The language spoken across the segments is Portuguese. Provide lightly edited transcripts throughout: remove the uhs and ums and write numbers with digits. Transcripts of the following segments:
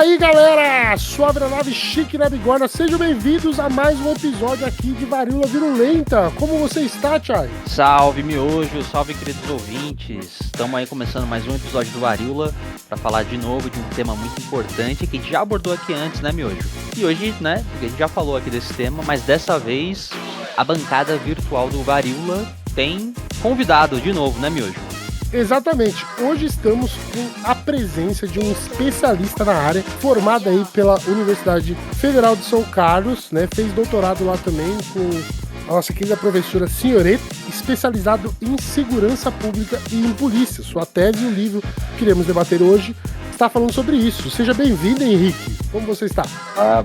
aí, galera, suave na nave, chique na bigorna, sejam bem-vindos a mais um episódio aqui de Varíola Virulenta. Como você está, Chay? Salve, Miojo, salve, queridos ouvintes. Estamos aí começando mais um episódio do Varíola para falar de novo de um tema muito importante que a gente já abordou aqui antes, né, Miojo? E hoje, né, a gente já falou aqui desse tema, mas dessa vez a bancada virtual do Varíola tem convidado de novo, né, Miojo? Exatamente, hoje estamos com a presença de um especialista na área, formado aí pela Universidade Federal de São Carlos, né? Fez doutorado lá também com a nossa querida professora Senhoreta, especializado em segurança pública e em polícia. Sua tese e o livro que iremos debater hoje está falando sobre isso. Seja bem-vindo, Henrique. Como você está?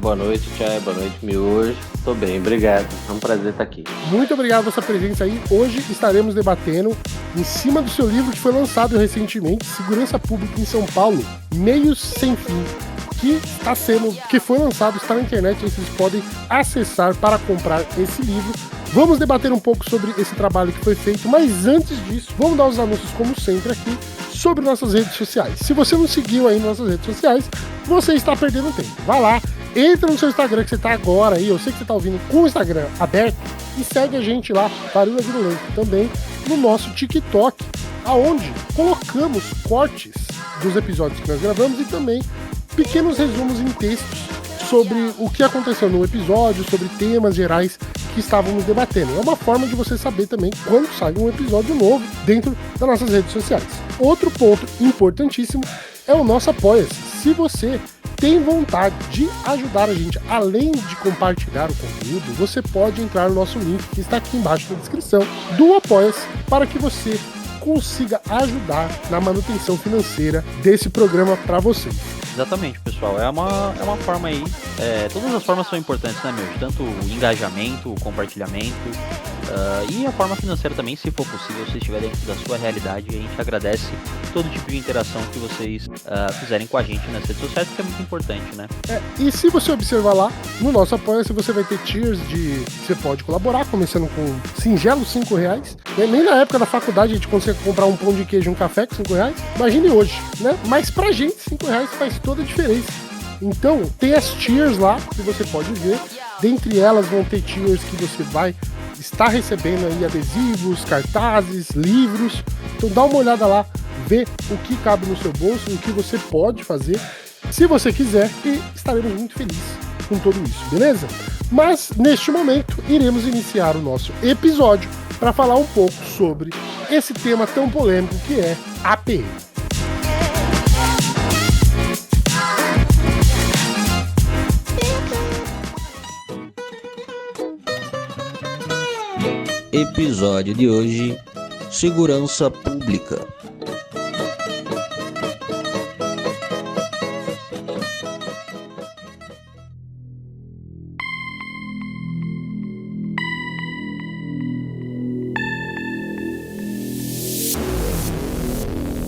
Boa noite, Tchai. Boa noite, Miojo. Tô bem, obrigado. É um prazer estar aqui. Muito obrigado pela sua presença aí. Hoje estaremos debatendo em cima do seu livro que foi lançado recentemente, Segurança Pública em São Paulo, Meios Sem Fim, que foi lançado, está na internet, e vocês podem acessar para comprar esse livro. Vamos debater um pouco sobre esse trabalho que foi feito, mas antes disso, vamos dar os anúncios, como sempre, aqui sobre nossas redes sociais. Se você não seguiu aí nas nossas redes sociais, você está perdendo tempo. Vai lá, entra no seu Instagram que você está agora aí, eu sei que você está ouvindo com o Instagram aberto, e segue a gente lá, Varíola Virulenta, também no nosso TikTok, aonde colocamos cortes dos episódios que nós gravamos e também pequenos resumos em textos sobre o que aconteceu no episódio, sobre temas gerais que estávamos debatendo. É uma forma de você saber também quando sai um episódio novo dentro das nossas redes sociais. Outro ponto importantíssimo é o nosso Apoia-se. Se você tem vontade de ajudar a gente, além de compartilhar o conteúdo, você pode entrar no nosso link que está aqui embaixo na descrição do Apoia-se para que você consiga ajudar na manutenção financeira desse programa para vocês. Exatamente, pessoal. É uma forma aí. Todas as formas são importantes, né, Miojo? Tanto o engajamento, o compartilhamento e a forma financeira também, se for possível, se estiver dentro da sua realidade. A gente agradece todo tipo de interação que vocês fizerem com a gente nas redes sociais, porque é muito importante, né? E se você observar lá, no nosso Apoia-se você vai ter tiers de... Você pode colaborar, começando com singelos R$5. Nem na época da faculdade a gente consegue comprar um pão de queijo e um café com R$5. Imagine hoje, né? Mas pra gente, R$5 faz toda a diferença. Então, tem as tiers lá que você pode ver. Dentre elas vão ter tiers que você vai estar recebendo aí adesivos, cartazes, livros. Então dá uma olhada lá, vê o que cabe no seu bolso, o que você pode fazer, se você quiser, e estaremos muito felizes com tudo isso, beleza? Mas, neste momento, iremos iniciar o nosso episódio para falar um pouco sobre esse tema tão polêmico que é a PM. Episódio de hoje: Segurança Pública.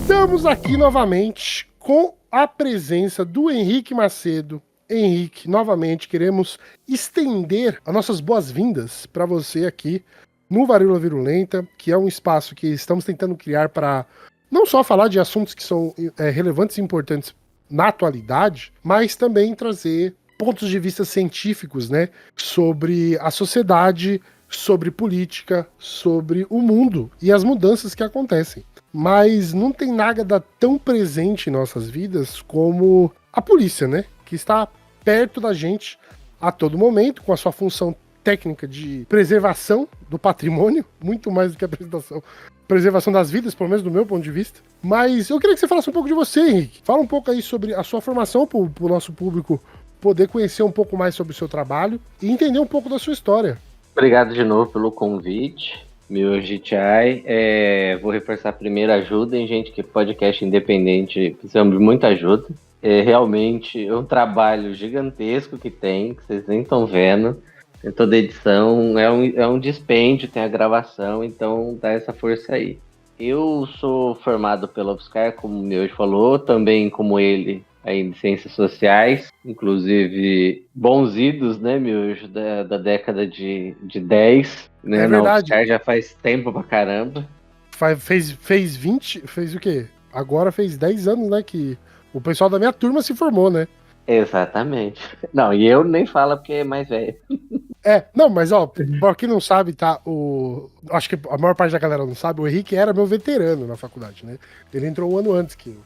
Estamos aqui novamente com a presença do Henrique Macedo. Henrique, novamente queremos estender as nossas boas-vindas para você aqui no Varíola Virulenta, que é um espaço que estamos tentando criar para não só falar de assuntos que são relevantes e importantes na atualidade, mas também trazer pontos de vista científicos, né, sobre a sociedade, sobre política, sobre o mundo e as mudanças que acontecem. Mas não tem nada tão presente em nossas vidas como a polícia, né, que está perto da gente a todo momento, com a sua função técnica de preservação do patrimônio, muito mais do que a preservação das vidas, pelo menos do meu ponto de vista. Mas eu queria que você falasse um pouco de você, Henrique. Fala um pouco aí sobre a sua formação para o nosso público poder conhecer um pouco mais sobre o seu trabalho e entender um pouco da sua história. Obrigado de novo pelo convite, Miojo Chai. Vou reforçar primeiro, ajudem, gente, que podcast independente precisamos de muita ajuda. Realmente é um trabalho gigantesco que vocês nem estão vendo. Tem toda a edição, é um dispêndio, tem a gravação, então dá essa força aí. Eu sou formado pela UFSCar, como o Miojo falou, também como ele, aí em Ciências Sociais, inclusive bons idos, né, Miojo, da década de 10, né, É na verdade. UFSCar já faz tempo pra caramba. Fez o quê? Agora fez 10 anos, né, que o pessoal da minha turma se formou, né? Exatamente. Não, e eu nem falo porque é mais velho. Não, mas ó, pra quem não sabe, tá? Acho que a maior parte da galera não sabe, o Henrique era meu veterano na faculdade, né? Ele entrou um ano antes que eu.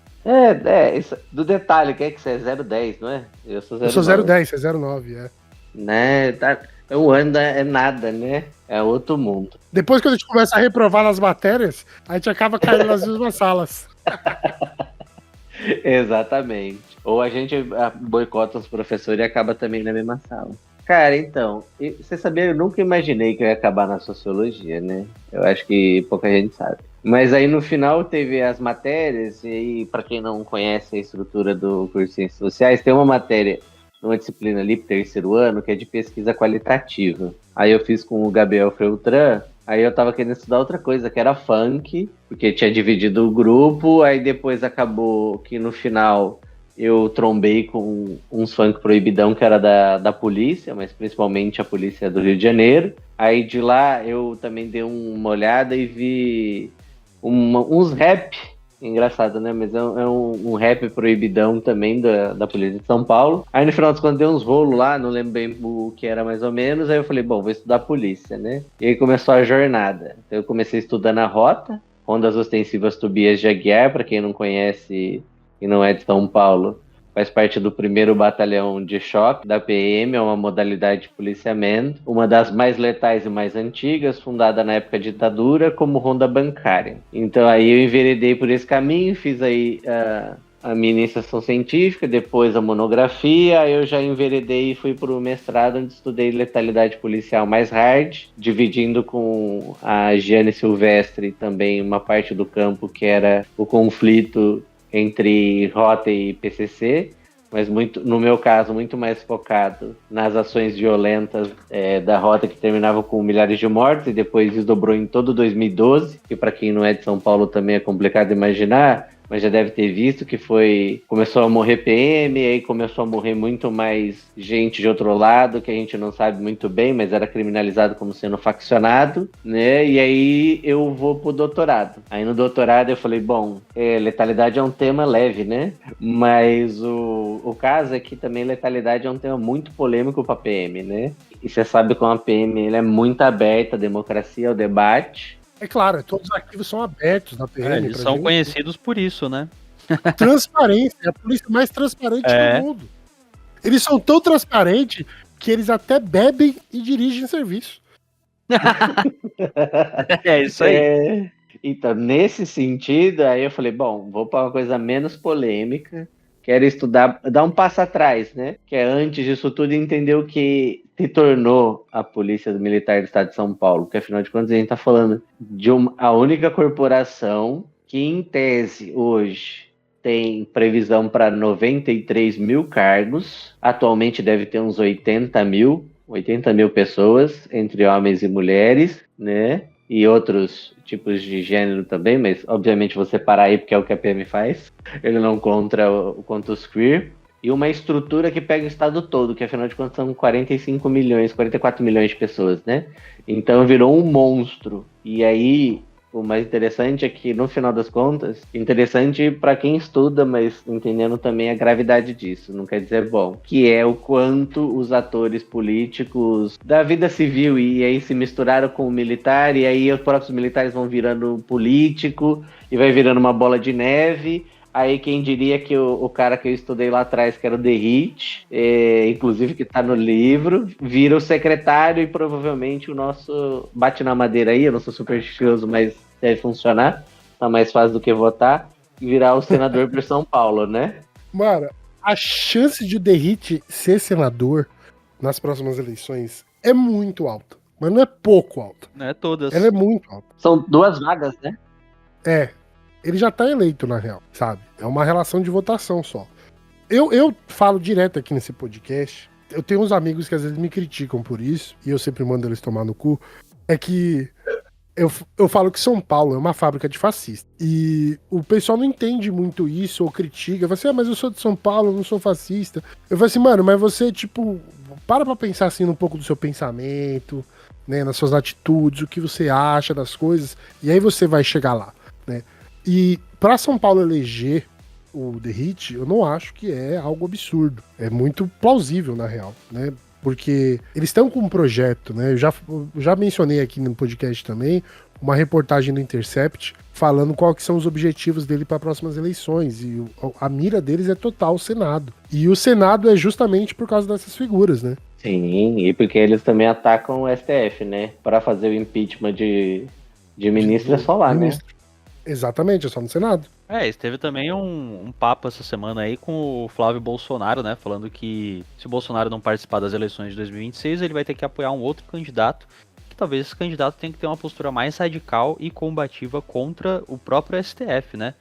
Do detalhe, que é que você é 010, não é? Eu sou 09. Eu sou 010, você é 09, é. Né, tá, um ano é nada, né? É outro mundo. Depois que a gente começa a reprovar nas matérias, a gente acaba caindo nas mesmas salas. Exatamente. Ou a gente boicota os professores e acaba também na mesma sala. Cara, então, você sabia, eu nunca imaginei que eu ia acabar na sociologia, né? Eu acho que pouca gente sabe. Mas aí no final teve as matérias, e aí, pra quem não conhece a estrutura do curso de Ciências Sociais, tem uma matéria, uma disciplina ali pro terceiro ano, que é de pesquisa qualitativa. Aí eu fiz com o Gabriel Feltran, aí eu tava querendo estudar outra coisa, que era funk, porque tinha dividido o grupo, aí depois acabou que no final eu trombei com uns funk proibidão que era da polícia, mas principalmente a polícia do Rio de Janeiro. Aí de lá eu também dei uma olhada e vi uns rap, engraçado, né? Mas é um rap proibidão também da polícia de São Paulo. Aí no final das contas deu uns rolos lá, não lembro bem o que era mais ou menos. Aí eu falei, bom, vou estudar polícia, né? E aí começou a jornada. Então eu comecei estudando a rota, Rondas Ostensivas Tobias de Aguiar, para quem não conhece e não é de São Paulo, faz parte do 1º Batalhão de Choque da PM, é uma modalidade de policiamento, uma das mais letais e mais antigas, fundada na época da ditadura como ronda bancária. Então aí eu enveredei por esse caminho, fiz aí a minha iniciação científica, depois a monografia, aí eu já enveredei e fui para o mestrado, onde estudei letalidade policial mais hard, dividindo com a Giane Silvestre também uma parte do campo que era o conflito entre Rota e PCC, mas no meu caso muito mais focado nas ações violentas da Rota, que terminava com milhares de mortes e depois desdobrou em todo 2012, que para quem não é de São Paulo também é complicado imaginar, mas já deve ter visto que começou a morrer PM, aí começou a morrer muito mais gente de outro lado, que a gente não sabe muito bem, mas era criminalizado como sendo faccionado, né? E aí eu vou pro doutorado. Aí no doutorado eu falei, bom, letalidade é um tema leve, né? Mas o caso é que também letalidade é um tema muito polêmico pra PM, né? E você sabe como a PM ela é muito aberta, a democracia, ao debate. É claro, todos os arquivos são abertos na PM. Eles são conhecidos por isso, né? Transparência, é a polícia mais transparente do mundo. Eles são tão transparentes que eles até bebem e dirigem serviço. É isso aí. Então, nesse sentido, aí eu falei, bom, vou para uma coisa menos polêmica, quero estudar, dar um passo atrás, né? Que é antes disso tudo entender o que se tornou a Polícia Militar do Estado de São Paulo, porque afinal de contas a gente está falando de a única corporação que em tese hoje tem previsão para 93 mil cargos, atualmente deve ter uns 80 mil pessoas, entre homens e mulheres, né? E outros tipos de gênero também, mas obviamente vou separar aí porque é o que a PM faz. Ele não contra os queer. E uma estrutura que pega o estado todo, que afinal de contas são 44 milhões de pessoas, né? Então virou um monstro. E aí, o mais interessante é que, no final das contas, interessante para quem estuda, mas entendendo também a gravidade disso, não quer dizer bom, que é o quanto os atores políticos da vida civil e aí se misturaram com o militar, e aí os próprios militares vão virando político, e vai virando uma bola de neve. Aí quem diria que o cara que eu estudei lá atrás, que era o Derrite, inclusive que tá no livro, vira o secretário e provavelmente o nosso bate na madeira aí, eu não sou supersticioso, mas deve funcionar, tá mais fácil do que votar, e virar o senador por São Paulo, né? Mano, a chance de o Derrite ser senador nas próximas eleições é muito alta, mas não é pouco alta. Não é todas. Ela é muito alta. São 2 vagas, né? Ele já tá eleito, na real, sabe? É uma relação de votação só. Eu falo direto aqui nesse podcast, eu tenho uns amigos que às vezes me criticam por isso, e eu sempre mando eles tomar no cu, é que eu falo que São Paulo é uma fábrica de fascistas. E o pessoal não entende muito isso, ou critica, fala assim, mas eu sou de São Paulo, eu não sou fascista. Eu falo assim, mano, mas você, tipo, para pra pensar assim um pouco do seu pensamento, né, nas suas atitudes, o que você acha das coisas, e aí você vai chegar lá, né? E para São Paulo eleger o The Hit, eu não acho que é algo absurdo. É muito plausível, na real, né? Porque eles estão com um projeto, né? Eu já mencionei aqui no podcast também uma reportagem do Intercept falando qual que são os objetivos dele para próximas eleições. E a mira deles é total o Senado. E o Senado é justamente por causa dessas figuras, né? Sim, e porque eles também atacam o STF, né? Para fazer o impeachment de ministro é só lá, Ministro. Exatamente, é só no Senado. Esteve também um papo essa semana aí com o Flávio Bolsonaro, né? Falando que se o Bolsonaro não participar das eleições de 2026, ele vai ter que apoiar um outro candidato, que talvez esse candidato tenha que ter uma postura mais radical e combativa contra o próprio STF, né?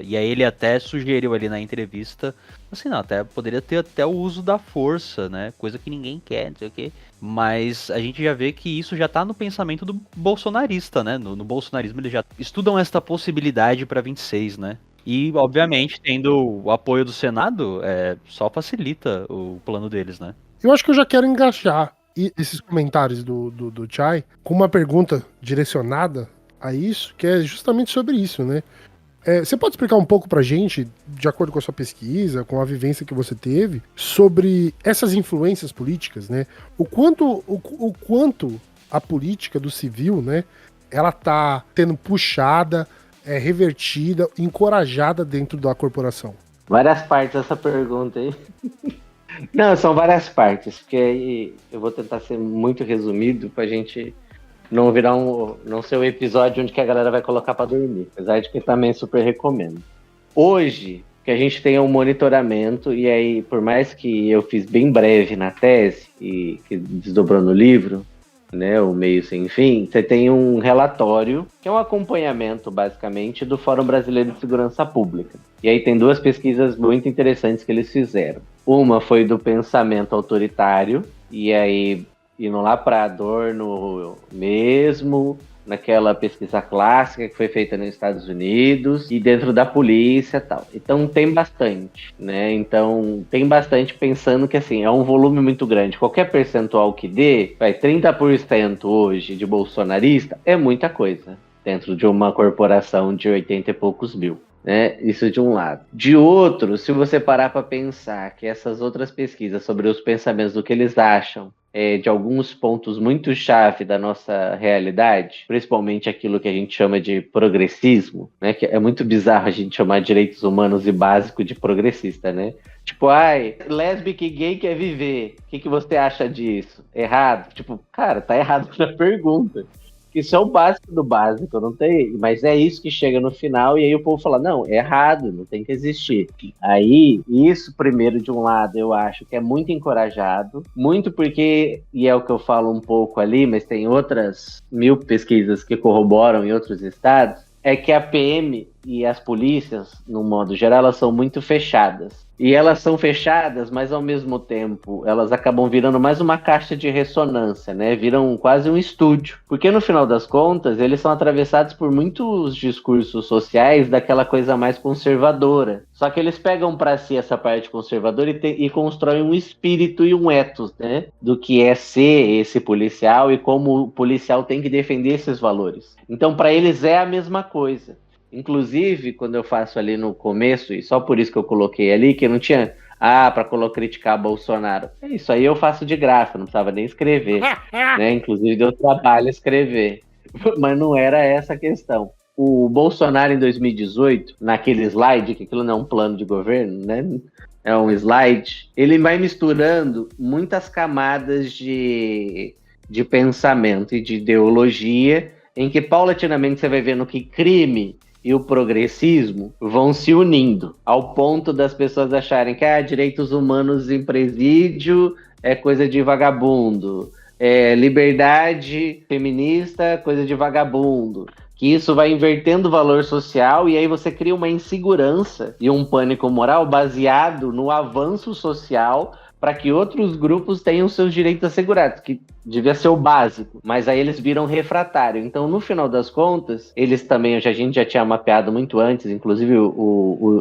E aí ele até sugeriu ali na entrevista, assim, não, até poderia ter até o uso da força, né? Coisa que ninguém quer, não sei o quê. Mas a gente já vê que isso já tá no pensamento do bolsonarista, né? No bolsonarismo eles já estudam esta possibilidade para 26, né? E, obviamente, tendo o apoio do Senado, só facilita o plano deles, né? Eu acho que eu já quero engaixar esses comentários do Chai com uma pergunta direcionada a isso, que é justamente sobre isso, né? Você pode explicar um pouco pra gente, de acordo com a sua pesquisa, com a vivência que você teve, sobre essas influências políticas, né? O quanto a política do civil, né, ela tá tendo puxada, revertida, encorajada dentro da corporação? Várias partes dessa pergunta aí. Não, são várias partes, porque aí eu vou tentar ser muito resumido pra gente não virar não ser um episódio onde que a galera vai colocar pra dormir, apesar de que também super recomendo. Hoje, que a gente tem um monitoramento, e aí, por mais que eu fiz bem breve na tese, e que desdobrou no livro, né, o Meio Sem Fim, você tem um relatório, que é um acompanhamento, basicamente, do Fórum Brasileiro de Segurança Pública. E aí tem duas pesquisas muito interessantes que eles fizeram. Uma foi do pensamento autoritário, e aí indo lá para Adorno mesmo, naquela pesquisa clássica que foi feita nos Estados Unidos e dentro da polícia e tal. Então tem bastante, né? Então tem bastante pensando que assim, é um volume muito grande. Qualquer percentual que dê, 30% hoje de bolsonarista é muita coisa dentro de uma corporação de 80 e poucos mil. Né? Isso de um lado. De outro, se você parar para pensar que essas outras pesquisas sobre os pensamentos do que eles acham de alguns pontos muito chave da nossa realidade, principalmente aquilo que a gente chama de progressismo, né? Que é muito bizarro a gente chamar direitos humanos e básico de progressista, né? Tipo, lésbica e gay quer viver, o que você acha disso? Errado? Tipo, cara, tá errado na pergunta. Isso é o básico do básico, não tem, mas é isso que chega no final e aí o povo fala, não, é errado, não tem que existir. Aí, isso primeiro de um lado eu acho que é muito encorajado, muito porque, e é o que eu falo um pouco ali, mas tem outras 1000 pesquisas que corroboram em outros estados, é que a PM e as polícias, no modo geral, elas são muito fechadas. E elas são fechadas, mas ao mesmo tempo elas acabam virando mais uma caixa de ressonância, né? Viram quase um estúdio. Porque no final das contas, eles são atravessados por muitos discursos sociais daquela coisa mais conservadora. Só que eles pegam para si essa parte conservadora e constroem um espírito e um ethos, né? Do que é ser esse policial e como o policial tem que defender esses valores. Então, para eles é a mesma coisa. Inclusive, quando eu faço ali no começo, e só por isso que eu coloquei ali, que não tinha, para criticar Bolsonaro. É isso aí eu faço de graça, não precisava nem escrever, né? Inclusive deu trabalho escrever. Mas não era essa a questão. O Bolsonaro em 2018, naquele slide, que aquilo não é um plano de governo, né? É um slide, ele vai misturando muitas camadas de pensamento e de ideologia, em que paulatinamente você vai vendo que crime e o progressismo vão se unindo, ao ponto das pessoas acharem que direitos humanos em presídio é coisa de vagabundo, liberdade feminista, coisa de vagabundo, que isso vai invertendo o valor social e aí você cria uma insegurança e um pânico moral baseado no avanço social para que outros grupos tenham seus direitos assegurados, que devia ser o básico, mas aí eles viram refratário. Então, no final das contas, eles também, a gente já tinha mapeado muito antes, inclusive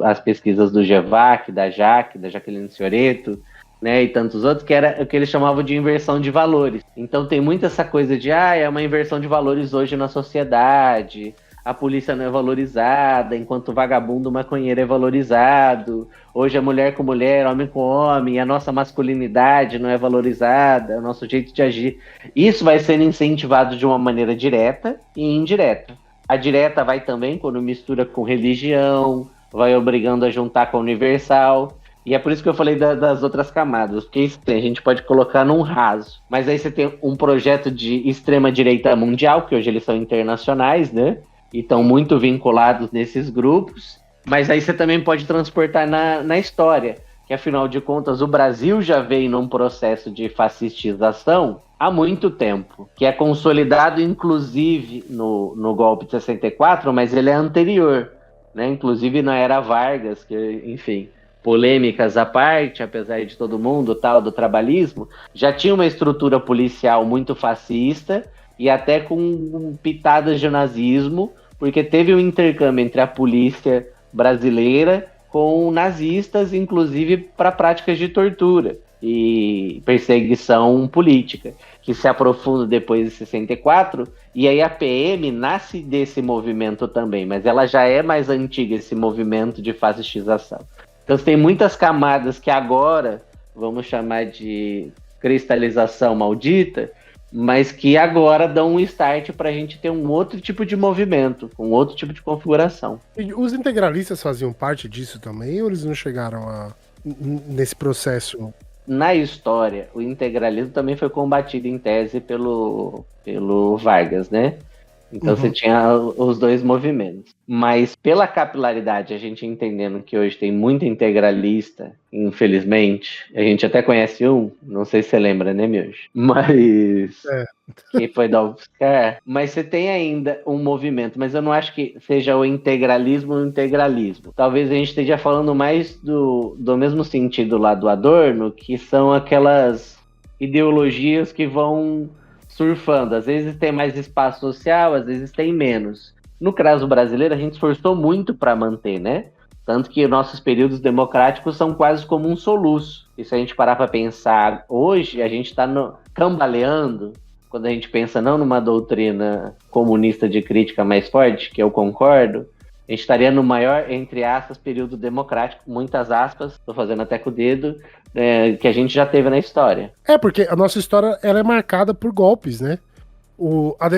as pesquisas do GEVAC, da Jaqueline Cioreto, né, e tantos outros, que era o que eles chamavam de inversão de valores. Então tem muito essa coisa de, é uma inversão de valores hoje na sociedade, a polícia não é valorizada, enquanto vagabundo maconheiro é valorizado. Hoje é mulher com mulher, homem com homem, a nossa masculinidade não é valorizada, o nosso jeito de agir. Isso vai sendo incentivado de uma maneira direta e indireta. A direta vai também quando mistura com religião, vai obrigando a juntar com a universal. E é por isso que eu falei das outras camadas, porque isso a gente pode colocar num raso. Mas aí você tem um projeto de extrema-direita mundial, que hoje eles são internacionais, né? E estão muito vinculados nesses grupos. Mas aí você também pode transportar na história, que afinal de contas o Brasil já veio num processo de fascistização há muito tempo, que é consolidado inclusive no golpe de 64, mas ele é anterior, né? Inclusive na era Vargas, que, enfim... polêmicas à parte, apesar de todo mundo, tal, do trabalhismo, já tinha uma estrutura policial muito fascista e até com pitadas de nazismo, porque teve um intercâmbio entre a polícia brasileira com nazistas, inclusive para práticas de tortura e perseguição política, que se aprofunda depois de 64, e aí a PM nasce desse movimento também, mas ela já é mais antiga, esse movimento de fascistização. Então, tem muitas camadas que agora, vamos chamar de cristalização maldita, mas que agora dão um start para a gente ter um outro tipo de movimento, um outro tipo de configuração. E os integralistas faziam parte disso também, ou eles não chegaram nesse processo? Na história, o integralismo também foi combatido em tese pelo Vargas, né? Então você tinha os dois movimentos. Mas pela capilaridade, a gente entendendo que hoje tem muito integralista, infelizmente, a gente até conhece um, não sei se você lembra, né, Miojo? Mas... que foi da UFSCar. Mas você tem ainda um movimento, mas eu não acho que seja o integralismo ou o integralismo. Talvez a gente esteja falando mais do mesmo sentido lá do Adorno, que são aquelas ideologias que vão... surfando, às vezes tem mais espaço social, às vezes tem menos. No caso brasileiro, a gente esforçou muito para manter, né? Tanto que nossos períodos democráticos são quase como um soluço. E se a gente parar para pensar hoje, a gente está cambaleando, quando a gente pensa não numa doutrina comunista de crítica mais forte, que eu concordo, a gente estaria no maior, entre aspas, período democrático, muitas aspas, estou fazendo até com o dedo, que a gente já teve na história. Porque a nossa história ela é marcada por golpes, né?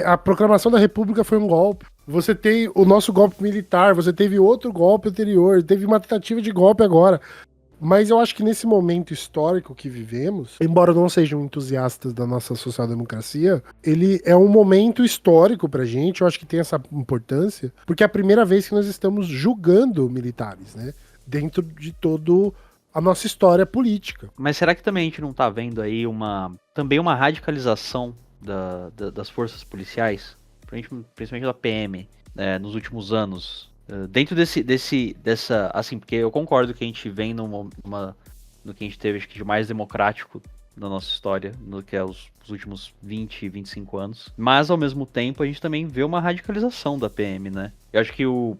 A proclamação da República foi um golpe. Você tem o nosso golpe militar, você teve outro golpe anterior, teve uma tentativa de golpe agora. Mas eu acho que nesse momento histórico que vivemos, embora não sejam entusiastas da nossa social-democracia, ele é um momento histórico pra gente, eu acho que tem essa importância, porque é a primeira vez que nós estamos julgando militares, né? Dentro de todo a nossa história política. Mas será que também a gente não tá vendo aí também uma radicalização das forças policiais, principalmente da PM, nos últimos anos? Dentro dessa, assim, porque eu concordo que a gente vem no que a gente teve, acho que de mais democrático na nossa história, no que é os últimos 20, 25 anos, mas ao mesmo tempo a gente também vê uma radicalização da PM, né? Eu acho que o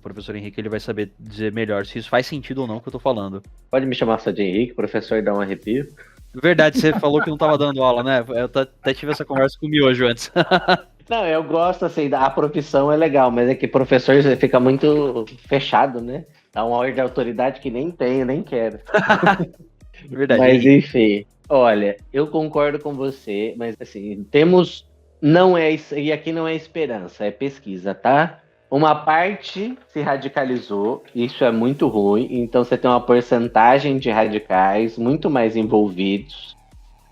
professor Henrique ele vai saber dizer melhor se isso faz sentido ou não o que eu tô falando. Pode me chamar só de Henrique, professor, dá um arrepio. Verdade, você falou que não tava dando aula, né? Eu até tive essa conversa com o Miojo antes. Não, eu gosto, assim, a profissão é legal, mas é que professor fica muito fechado, né? Dá uma ordem de autoridade que nem tenho, nem quero. Verdade. Mas enfim, olha, eu concordo com você, mas assim, e aqui não é esperança, é pesquisa, tá? Uma parte se radicalizou, isso é muito ruim, então você tem uma porcentagem de radicais muito mais envolvidos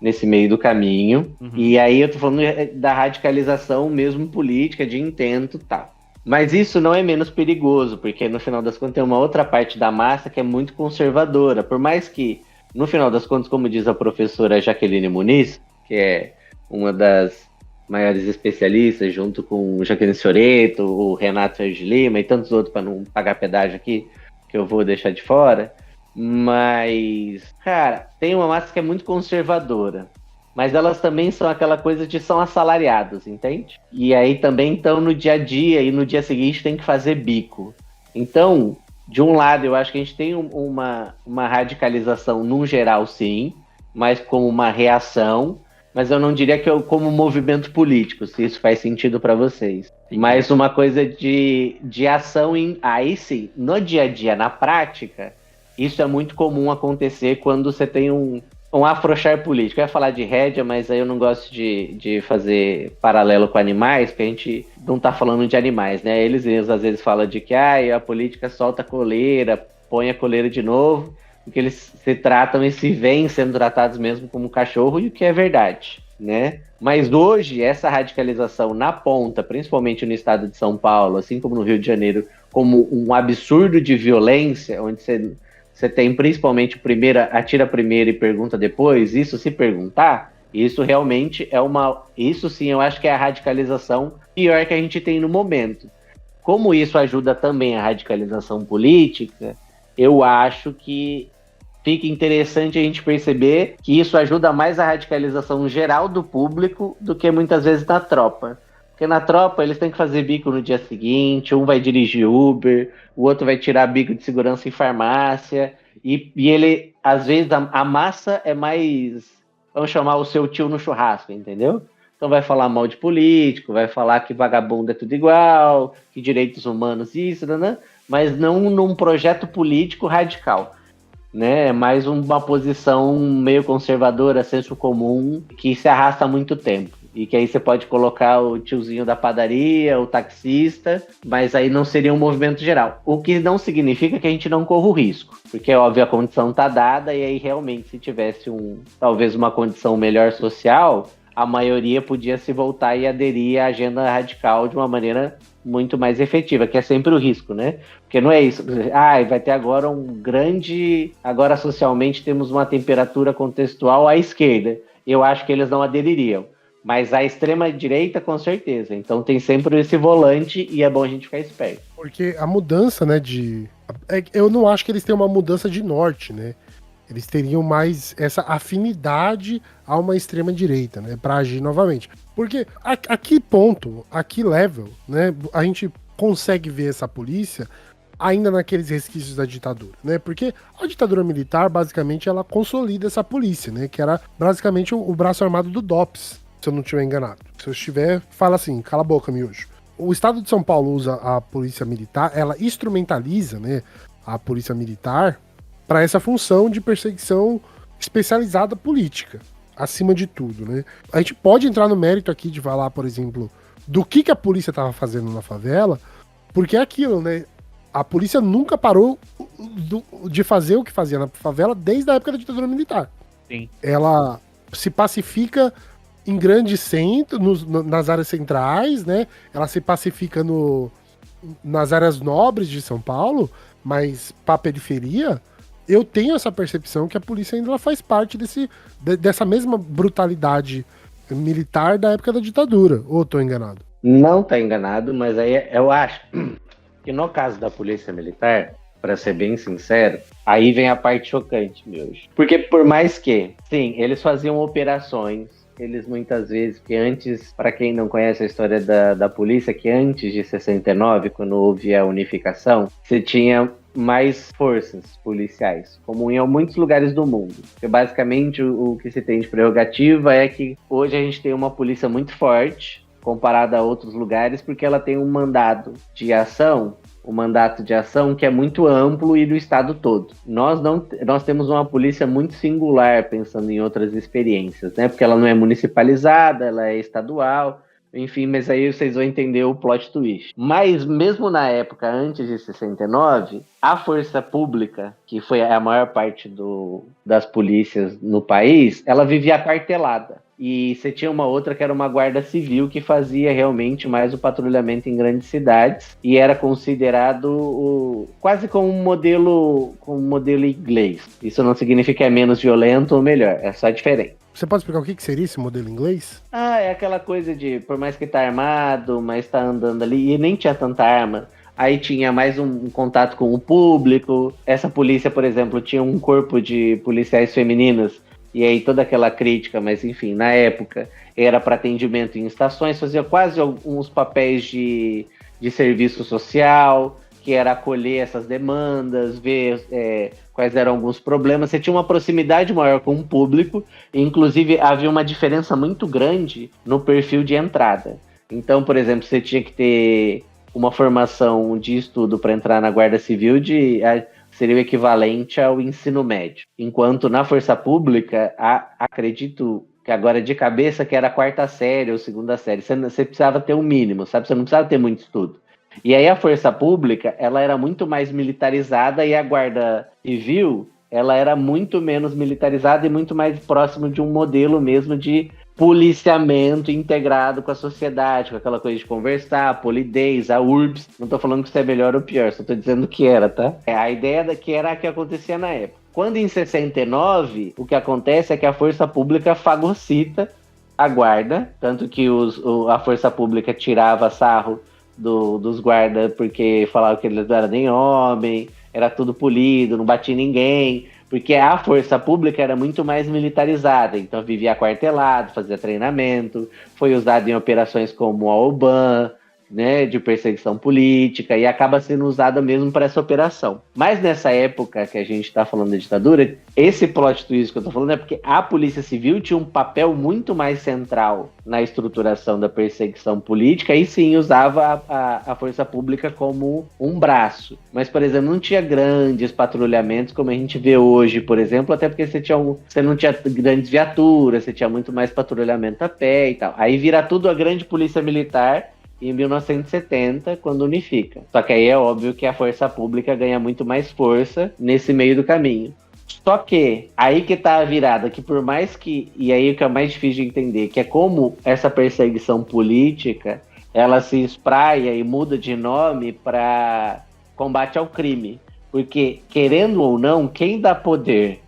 nesse meio do caminho, e aí eu tô falando da radicalização mesmo política, de intento e tal. Mas isso não é menos perigoso, porque no final das contas tem uma outra parte da massa que é muito conservadora, por mais que, no final das contas, como diz a professora Jaqueline Muniz, que é uma das maiores especialistas, junto com o Jaqueline Soreto, o Renato Sérgio de Lima e tantos outros, para não pagar pedágio aqui, que eu vou deixar de fora. Mas, cara, tem uma massa que é muito conservadora, mas elas também são aquela coisa de são assalariados, entende? E aí também estão no dia a dia e no dia seguinte tem que fazer bico. Então, de um lado, eu acho que a gente tem uma radicalização num geral, sim, mas como uma reação, mas eu não diria que como movimento político, se isso faz sentido para vocês. Mas uma coisa de ação, aí sim, no dia a dia, na prática, isso é muito comum acontecer quando você tem um afrouxar político. Eu ia falar de rédea, mas aí eu não gosto de fazer paralelo com animais, porque a gente não tá falando de animais, né? Eles mesmos às vezes falam de que a política solta a coleira, põe a coleira de novo, porque eles se tratam e se veem sendo tratados mesmo como cachorro, e o que é verdade, né? Mas hoje, essa radicalização na ponta, principalmente no estado de São Paulo, assim como no Rio de Janeiro, como um absurdo de violência, onde você tem principalmente atira primeiro e pergunta depois, isso se perguntar, isso realmente isso sim eu acho que é a radicalização pior que a gente tem no momento. Como isso ajuda também a radicalização política, eu acho que fica interessante a gente perceber que isso ajuda mais a radicalização geral do público do que muitas vezes na tropa. Porque na tropa eles têm que fazer bico no dia seguinte, um vai dirigir Uber, o outro vai tirar bico de segurança em farmácia, e ele, às vezes, a massa é mais, vamos chamar o seu tio no churrasco, entendeu? Então vai falar mal de político, vai falar que vagabundo é tudo igual, que direitos humanos isso, né? Mas não num projeto político radical. Né, mais uma posição meio conservadora, senso comum, que se arrasta há muito tempo. E que aí você pode colocar o tiozinho da padaria, o taxista, mas aí não seria um movimento geral. O que não significa que a gente não corra o risco. Porque, óbvio, a condição está dada, e aí realmente, se tivesse talvez uma condição melhor social, a maioria podia se voltar e aderir à agenda radical de uma maneira muito mais efetiva, que é sempre o risco, né? Porque não é isso. Vai ter agora agora socialmente temos uma temperatura contextual à esquerda. Eu acho que eles não adeririam. Mas a extrema-direita, com certeza. Então tem sempre esse volante e é bom a gente ficar esperto. Porque a mudança, né, eu não acho que eles tenham uma mudança de norte, né? Eles teriam mais essa afinidade a uma extrema-direita, né? Pra agir novamente. Porque a que ponto, a que level, né? A gente consegue ver essa polícia ainda naqueles resquícios da ditadura, né? Porque a ditadura militar, basicamente, ela consolida essa polícia, né? Que era basicamente o braço armado do DOPS, se eu não estiver enganado. Se eu estiver, fala assim, cala a boca, miojo. O estado de São Paulo usa a polícia militar, ela instrumentaliza, né, a polícia militar para essa função de perseguição especializada política, acima de tudo, né? A gente pode entrar no mérito aqui de falar, por exemplo, do que a polícia estava fazendo na favela, porque é aquilo, né? A polícia nunca parou de fazer o que fazia na favela desde a época da ditadura militar. Sim. Ela se pacifica em grandes centros, nas áreas centrais, né? Ela se pacifica nas áreas nobres de São Paulo, mas para a periferia, eu tenho essa percepção que a polícia ainda faz parte dessa mesma brutalidade militar da época da ditadura. Ou estou enganado? Não está enganado, mas aí eu acho que no caso da polícia militar, para ser bem sincero, aí vem a parte chocante, meu. Porque por mais que, sim, eles faziam operações, eles muitas vezes, que antes, para quem não conhece a história da polícia, que antes de 69, quando houve a unificação, você tinha mais forças policiais, como em muitos lugares do mundo. Porque basicamente o que se tem de prerrogativa é que hoje a gente tem uma polícia muito forte, comparada a outros lugares, porque ela tem um mandato de ação que é muito amplo e do estado todo. Nós temos uma polícia muito singular, pensando em outras experiências, né? Porque ela não é municipalizada, ela é estadual, enfim, mas aí vocês vão entender o plot twist. Mas mesmo na época antes de 69, a força pública, que foi a maior parte das polícias no país, ela vivia aquartelada. E você tinha uma outra que era uma guarda civil que fazia realmente mais o patrulhamento em grandes cidades e era considerado quase como um modelo inglês. Isso não significa que é menos violento ou melhor, é só diferente. Você pode explicar o que seria esse modelo inglês? É aquela coisa de, por mais que tá armado, mas tá andando ali, e nem tinha tanta arma, aí tinha mais um contato com o público. Essa polícia, por exemplo, tinha um corpo de policiais femininas, e aí toda aquela crítica, mas enfim, na época era para atendimento em estações, fazia quase alguns papéis de serviço social, que era acolher essas demandas, ver quais eram alguns problemas. Você tinha uma proximidade maior com o público, e inclusive havia uma diferença muito grande no perfil de entrada. Então, por exemplo, você tinha que ter uma formação de estudo para entrar na Guarda Civil seria o equivalente ao ensino médio. Enquanto na Força Pública, acredito que agora de cabeça que era a 4ª série ou 2ª série. Você precisava ter um mínimo, sabe? Você não precisava ter muito estudo. E aí a Força Pública, ela era muito mais militarizada e a Guarda Civil, ela era muito menos militarizada e muito mais próximo de um modelo mesmo de policiamento integrado com a sociedade, com aquela coisa de conversar, a polidez, a urbs. Não tô falando que isso é melhor ou pior, só tô dizendo que era, tá? A ideia que era a que acontecia na época. Quando em 69, o que acontece é que a Força Pública fagocita a guarda, tanto que a Força Pública tirava sarro dos guardas porque falava que eles não eram nem homem, era tudo polido, não batia ninguém, porque a Força Pública era muito mais militarizada, então vivia aquartelado, fazia treinamento, foi usado em operações como a OBAN, né, de perseguição política, e acaba sendo usada mesmo para essa operação. Mas nessa época que a gente está falando da ditadura, esse plot twist que eu estou falando é porque a Polícia Civil tinha um papel muito mais central na estruturação da perseguição política, e sim usava a Força Pública como um braço. Mas, por exemplo, não tinha grandes patrulhamentos como a gente vê hoje, por exemplo, até porque você não tinha grandes viaturas, você tinha muito mais patrulhamento a pé e tal. Aí vira tudo a grande polícia militar em 1970, quando unifica. Só que aí é óbvio que a Força Pública ganha muito mais força nesse meio do caminho. Só que, aí que tá a virada, que por mais que, e aí o que é mais difícil de entender, que é como essa perseguição política, ela se espraia e muda de nome para combate ao crime. Porque, querendo ou não, quem dá poder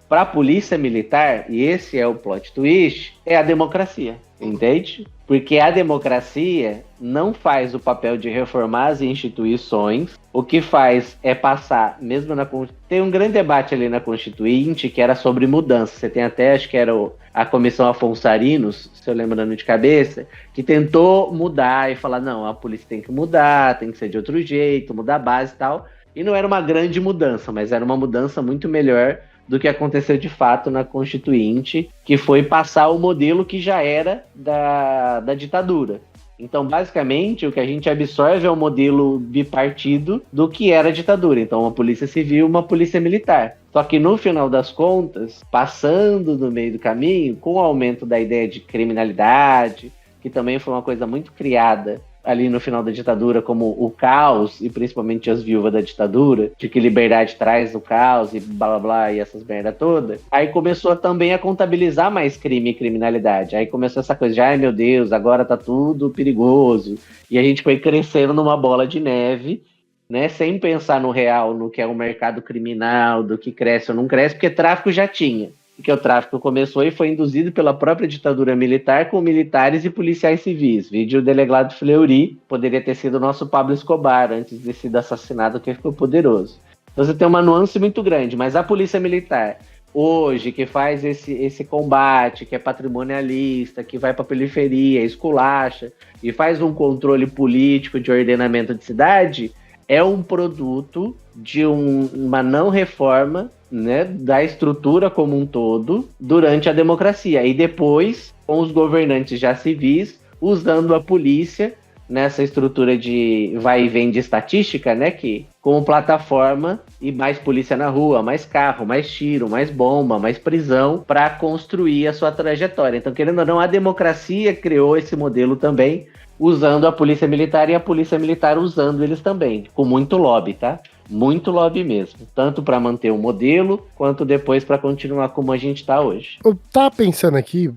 para a polícia militar, e esse é o plot twist, é a democracia, entende? Porque a democracia não faz o papel de reformar as instituições, o que faz é passar, mesmo na... Tem um grande debate ali na Constituinte, que era sobre mudança. Você tem até, acho que era a Comissão Afonso Arinos, se eu lembrando de cabeça, que tentou mudar e falar, não, a polícia tem que mudar, tem que ser de outro jeito, mudar a base e tal. E não era uma grande mudança, mas era uma mudança muito melhor do que aconteceu de fato na Constituinte, que foi passar o modelo que já era da ditadura. Então, basicamente, o que a gente absorve é o modelo bipartido do que era a ditadura. Então, uma polícia civil, uma polícia militar. Só que, no final das contas, passando no meio do caminho, com o aumento da ideia de criminalidade, que também foi uma coisa muito criada ali no final da ditadura, como o caos, e principalmente as viúvas da ditadura, de que liberdade traz o caos, e blá blá blá, e essas merda toda, aí começou também a contabilizar mais crime e criminalidade. Aí começou essa coisa de, ai meu Deus, agora tá tudo perigoso. E a gente foi crescendo numa bola de neve, né, sem pensar no real, no que é o mercado criminal, do que cresce ou não cresce, porque tráfico já tinha. Porque o tráfico começou e foi induzido pela própria ditadura militar com militares e policiais civis. Vídeo o delegado Fleury, poderia ter sido o nosso Pablo Escobar, antes de ter sido assassinado, que ficou poderoso. Então você tem uma nuance muito grande, mas a polícia militar, hoje, que faz esse combate, que é patrimonialista, que vai para a periferia, esculacha, e faz um controle político de ordenamento de cidade, é um produto de uma não reforma, né, da estrutura como um todo durante a democracia. E depois, com os governantes já civis, usando a polícia nessa estrutura de vai e vem de estatística, né, que como plataforma, e mais polícia na rua, mais carro, mais tiro, mais bomba, mais prisão, para construir a sua trajetória. Então, querendo ou não, a democracia criou esse modelo também, usando a polícia militar, e a polícia militar usando eles também, com muito lobby, tá? Muito lobby mesmo, tanto para manter o modelo, quanto depois para continuar como a gente está hoje. Eu tava pensando aqui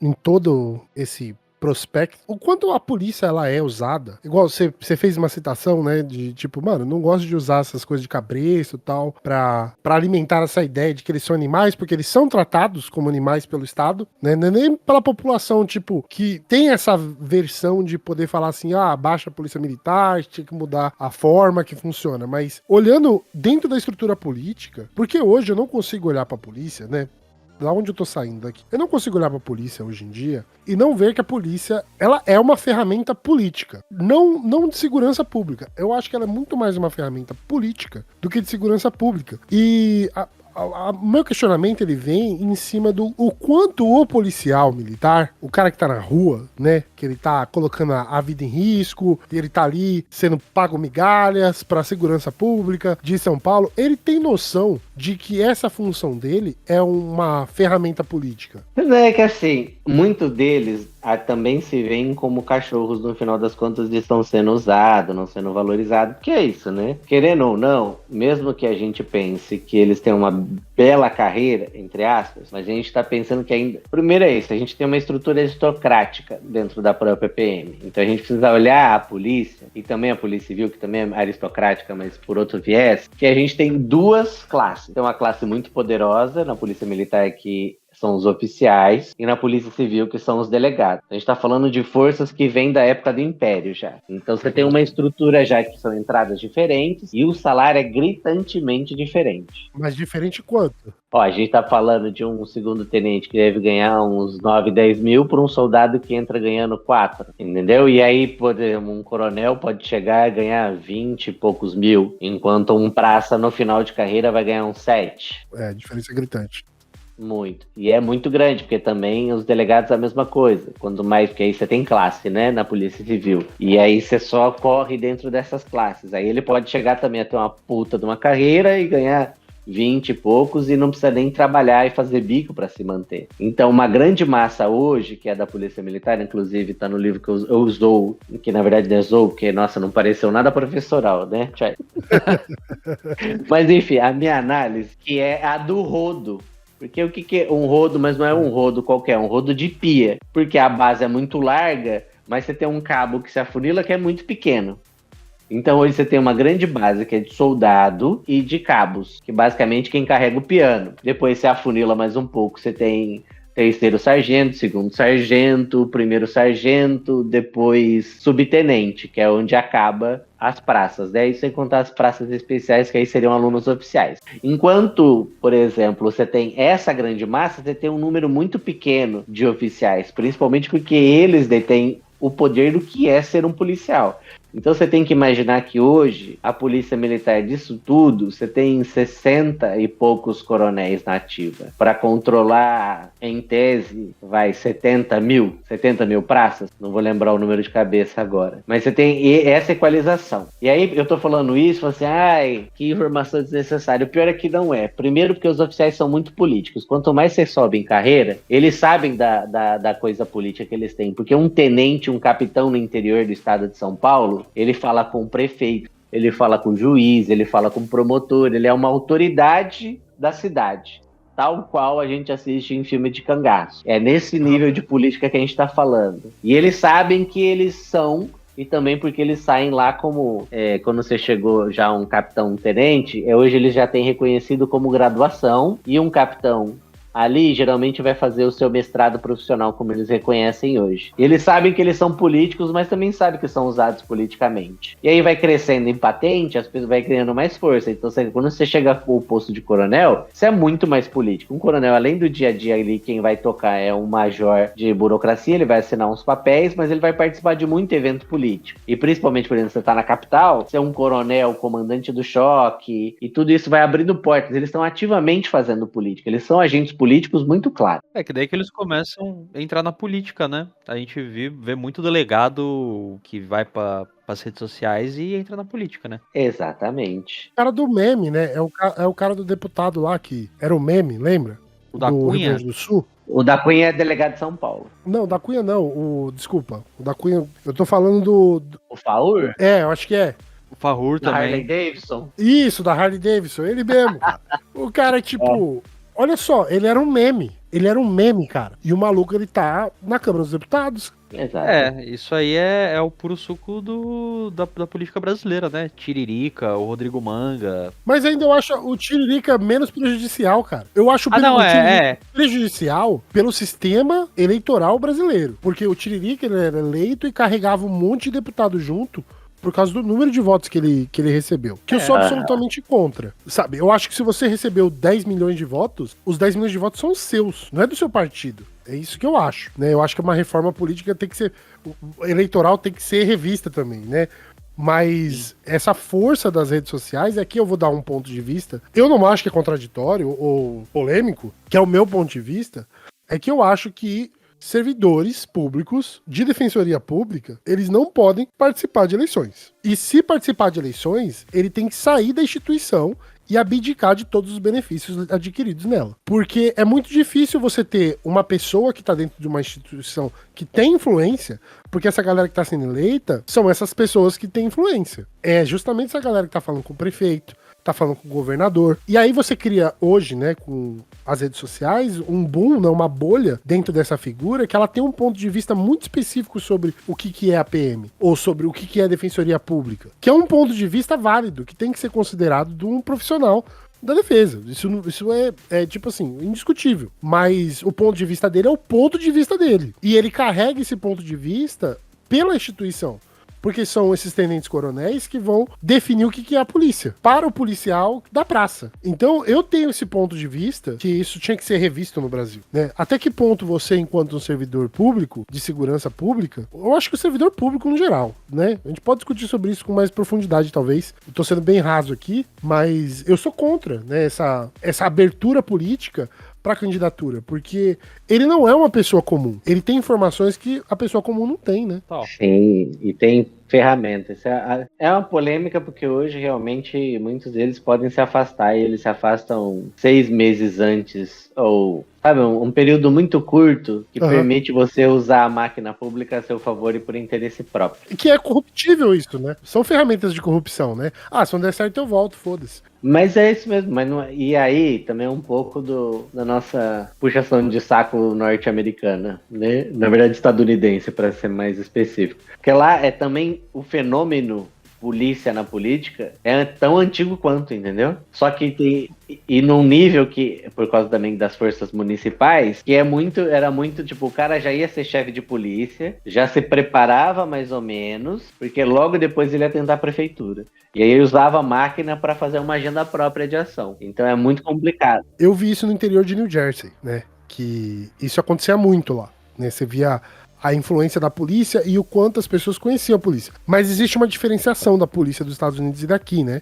em todo esse prospecto, o quanto a polícia ela é usada, igual você fez uma citação, né, de tipo, mano, não gosto de usar essas coisas de cabresto e tal, pra alimentar essa ideia de que eles são animais, porque eles são tratados como animais pelo Estado, né, nem pela população, tipo, que tem essa versão de poder falar assim, baixa a polícia militar, tinha que mudar a forma que funciona, mas olhando dentro da estrutura política, porque hoje eu não consigo olhar pra polícia, né, da onde eu tô saindo daqui. Eu não consigo olhar pra polícia hoje em dia e não ver que a polícia, ela é uma ferramenta política. Não de segurança pública. Eu acho que ela é muito mais uma ferramenta política do que de segurança pública. E O meu questionamento, ele vem em cima do o quanto o policial militar, o cara que tá na rua, né, que ele tá colocando a vida em risco, ele tá ali sendo pago migalhas pra segurança pública de São Paulo, ele tem noção de que essa função dele é uma ferramenta política. Mas é que assim, muitos deles também se veem como cachorros, no final das contas, de estão sendo usados, não sendo valorizados, porque é isso, né? Querendo ou não, mesmo que a gente pense que eles têm uma bela carreira, entre aspas, mas a gente tá pensando que ainda... Primeiro é isso, a gente tem uma estrutura aristocrática dentro da própria PM, então a gente precisa olhar a polícia, e também a polícia civil, que também é aristocrática, mas por outro viés, que a gente tem duas classes. Tem uma classe muito poderosa na polícia militar, que são os oficiais, e na Polícia Civil, que são os delegados. A gente está falando de forças que vêm da época do Império já. Então você tem uma estrutura já que são entradas diferentes, e o salário é gritantemente diferente. Mas diferente quanto? Ó, a gente tá falando de um segundo tenente que deve ganhar uns 9, 10 mil por um soldado que entra ganhando 4, entendeu? E aí um coronel pode chegar a ganhar 20 e poucos mil, enquanto um praça no final de carreira vai ganhar uns 7. É, a diferença é gritante. Muito. E é muito grande, porque também os delegados a mesma coisa. Quando mais, porque aí você tem classe, né, na Polícia Civil. E aí você só corre dentro dessas classes. Aí ele pode chegar também a ter uma puta de uma carreira e ganhar 20 e poucos e não precisa nem trabalhar e fazer bico para se manter. Então, uma grande massa hoje, que é da Polícia Militar, inclusive tá no livro que eu usou, que na verdade não usou, porque, nossa, não pareceu nada professoral, né? Mas enfim, a minha análise, que é a do rodo. Porque o que é um rodo, mas não é um rodo qualquer, é um rodo de pia. Porque a base é muito larga, mas você tem um cabo que se afunila que é muito pequeno. Então hoje você tem uma grande base que é de soldado e de cabos, que basicamente quem carrega o piano. Depois você afunila mais um pouco, você tem terceiro sargento, segundo sargento, primeiro sargento, depois subtenente, que é onde acaba as praças, né? Isso sem contar as praças especiais, que aí seriam alunos oficiais. Enquanto, por exemplo, você tem essa grande massa, você tem um número muito pequeno de oficiais, principalmente porque eles detêm o poder do que é ser um policial. Então você tem que imaginar que hoje, a polícia militar disso tudo, você tem 60 e poucos coronéis na ativa. Para controlar, em tese, 70 mil praças. Não vou lembrar o número de cabeça agora. Mas você tem essa equalização. E aí eu tô falando isso, assim, ai, que informação desnecessária. O pior é que não é. Primeiro porque os oficiais são muito políticos. Quanto mais você sobe em carreira, eles sabem da coisa política que eles têm. Porque um tenente, um capitão no interior do estado de São Paulo, ele fala com o prefeito, ele fala com o juiz, ele fala com o promotor, ele é uma autoridade da cidade, tal qual a gente assiste em filme de cangaço. É nesse nível de política que a gente está falando. E eles sabem que eles são, e também porque eles saem lá como, quando você chegou já um capitão, um tenente, hoje eles já têm reconhecido como graduação, e um capitão ali geralmente vai fazer o seu mestrado profissional, como eles reconhecem hoje. E eles sabem que eles são políticos, mas também sabem que são usados politicamente. E aí vai crescendo em patente, as pessoas vai criando mais força. Então quando você chega ao posto de coronel, você é muito mais político. Um coronel, além do dia a dia ali, quem vai tocar é um major de burocracia, ele vai assinar uns papéis, mas ele vai participar de muito evento político. E principalmente, por exemplo, você tá na capital, você é um coronel, comandante do choque, e tudo isso vai abrindo portas. Eles estão ativamente fazendo política. Eles são agentes políticos muito claros. É que daí que eles começam a entrar na política, né? A gente vê muito delegado que vai para as redes sociais e entra na política, né? Exatamente. O cara do meme, né? É o cara do deputado lá que era o meme, lembra? O da do Rio Cunha? Grande do Sul. O da Cunha é delegado de São Paulo. Não, da Cunha não. Desculpa. O da Cunha. Eu tô falando do. O Faur? É, eu acho que é. O Farrur Da também. Harley Davidson? Isso, da Harley Davidson. Ele mesmo, cara. O cara, tipo. Olha só, ele era um meme. Ele era um meme, cara. E o maluco, ele tá na Câmara dos Deputados. Exato. Isso aí é o puro suco da política brasileira, né? Tiririca, o Rodrigo Manga. Mas ainda eu acho o Tiririca menos prejudicial, cara. Eu acho o Tiririca prejudicial pelo sistema eleitoral brasileiro. Porque o Tiririca, ele era eleito e carregava um monte de deputado junto por causa do número de votos que ele recebeu. Que eu sou absolutamente contra. Sabe, eu acho que se você recebeu 10 milhões de votos, os 10 milhões de votos são seus, não é do seu partido. É isso que eu acho, né? Eu acho que uma reforma política tem que ser... eleitoral tem que ser revista também, né? Mas essa força das redes sociais, aqui eu vou dar um ponto de vista. Eu não acho que é contraditório ou polêmico, que é o meu ponto de vista, é que eu acho que servidores públicos de defensoria pública, eles não podem participar de eleições. E se participar de eleições, ele tem que sair da instituição e abdicar de todos os benefícios adquiridos nela. Porque é muito difícil você ter uma pessoa que está dentro de uma instituição que tem influência, porque essa galera que está sendo eleita são essas pessoas que têm influência. É justamente essa galera que está falando com o prefeito, tá falando com o governador. E aí você cria hoje, né, com as redes sociais, um boom, né, uma bolha dentro dessa figura que ela tem um ponto de vista muito específico sobre o que é a PM, ou sobre o que é a defensoria pública, que é um ponto de vista válido, que tem que ser considerado de um profissional da defesa. Isso é tipo assim, indiscutível. Mas o ponto de vista dele é o ponto de vista dele. E ele carrega esse ponto de vista pela instituição. Porque são esses tenentes coronéis que vão definir o que é a polícia, para o policial da praça. Então, eu tenho esse ponto de vista que isso tinha que ser revisto no Brasil, né? Até que ponto você, enquanto um servidor público, de segurança pública, eu acho que o servidor público no geral, né? A gente pode discutir sobre isso com mais profundidade, talvez. Eu tô sendo bem raso aqui, mas eu sou contra, né, essa abertura política para candidatura, porque ele não é uma pessoa comum. Ele tem informações que a pessoa comum não tem, né? Sim, e tem ferramentas. É uma polêmica porque hoje realmente muitos deles podem se afastar e eles se afastam 6 meses antes, ou sabe, um período muito curto que permite você usar a máquina pública a seu favor e por interesse próprio. Que é corruptível isso, né? São ferramentas de corrupção, né? Ah, se não der certo eu volto, foda-se. Mas é isso mesmo, mas não, e aí também é um pouco da nossa puxação de saco norte-americana, né? Na verdade estadunidense, para ser mais específico. Porque lá é também o fenômeno polícia na política é tão antigo quanto, entendeu? Só que tem, e num nível que, por causa também das forças municipais, que era muito, tipo, o cara já ia ser chefe de polícia, já se preparava mais ou menos, porque logo depois ele ia tentar a prefeitura. E aí ele usava a máquina para fazer uma agenda própria de ação. Então é muito complicado. Eu vi isso no interior de New Jersey, né? Que isso acontecia muito lá, né? Você via a influência da polícia e o quanto as pessoas conheciam a polícia. Mas existe uma diferenciação da polícia dos Estados Unidos e daqui, né?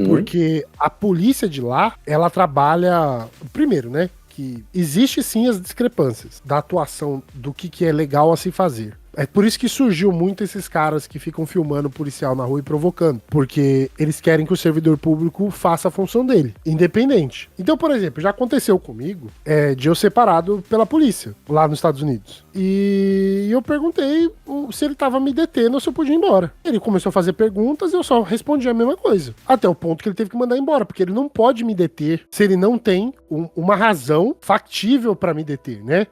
Porque a polícia de lá, ela trabalha... Primeiro, né? Que existe sim as discrepâncias da atuação do que é legal a se fazer. É por isso que surgiu muito esses caras que ficam filmando o policial na rua e provocando. Porque eles querem que o servidor público faça a função dele, independente. Então, por exemplo, já aconteceu comigo de eu ser parado pela polícia lá nos Estados Unidos. E eu perguntei se ele tava me detendo ou se eu podia ir embora. Ele começou a fazer perguntas e eu só respondi a mesma coisa. Até o ponto que ele teve que mandar embora, porque ele não pode me deter se ele não tem uma razão factível pra me deter, né?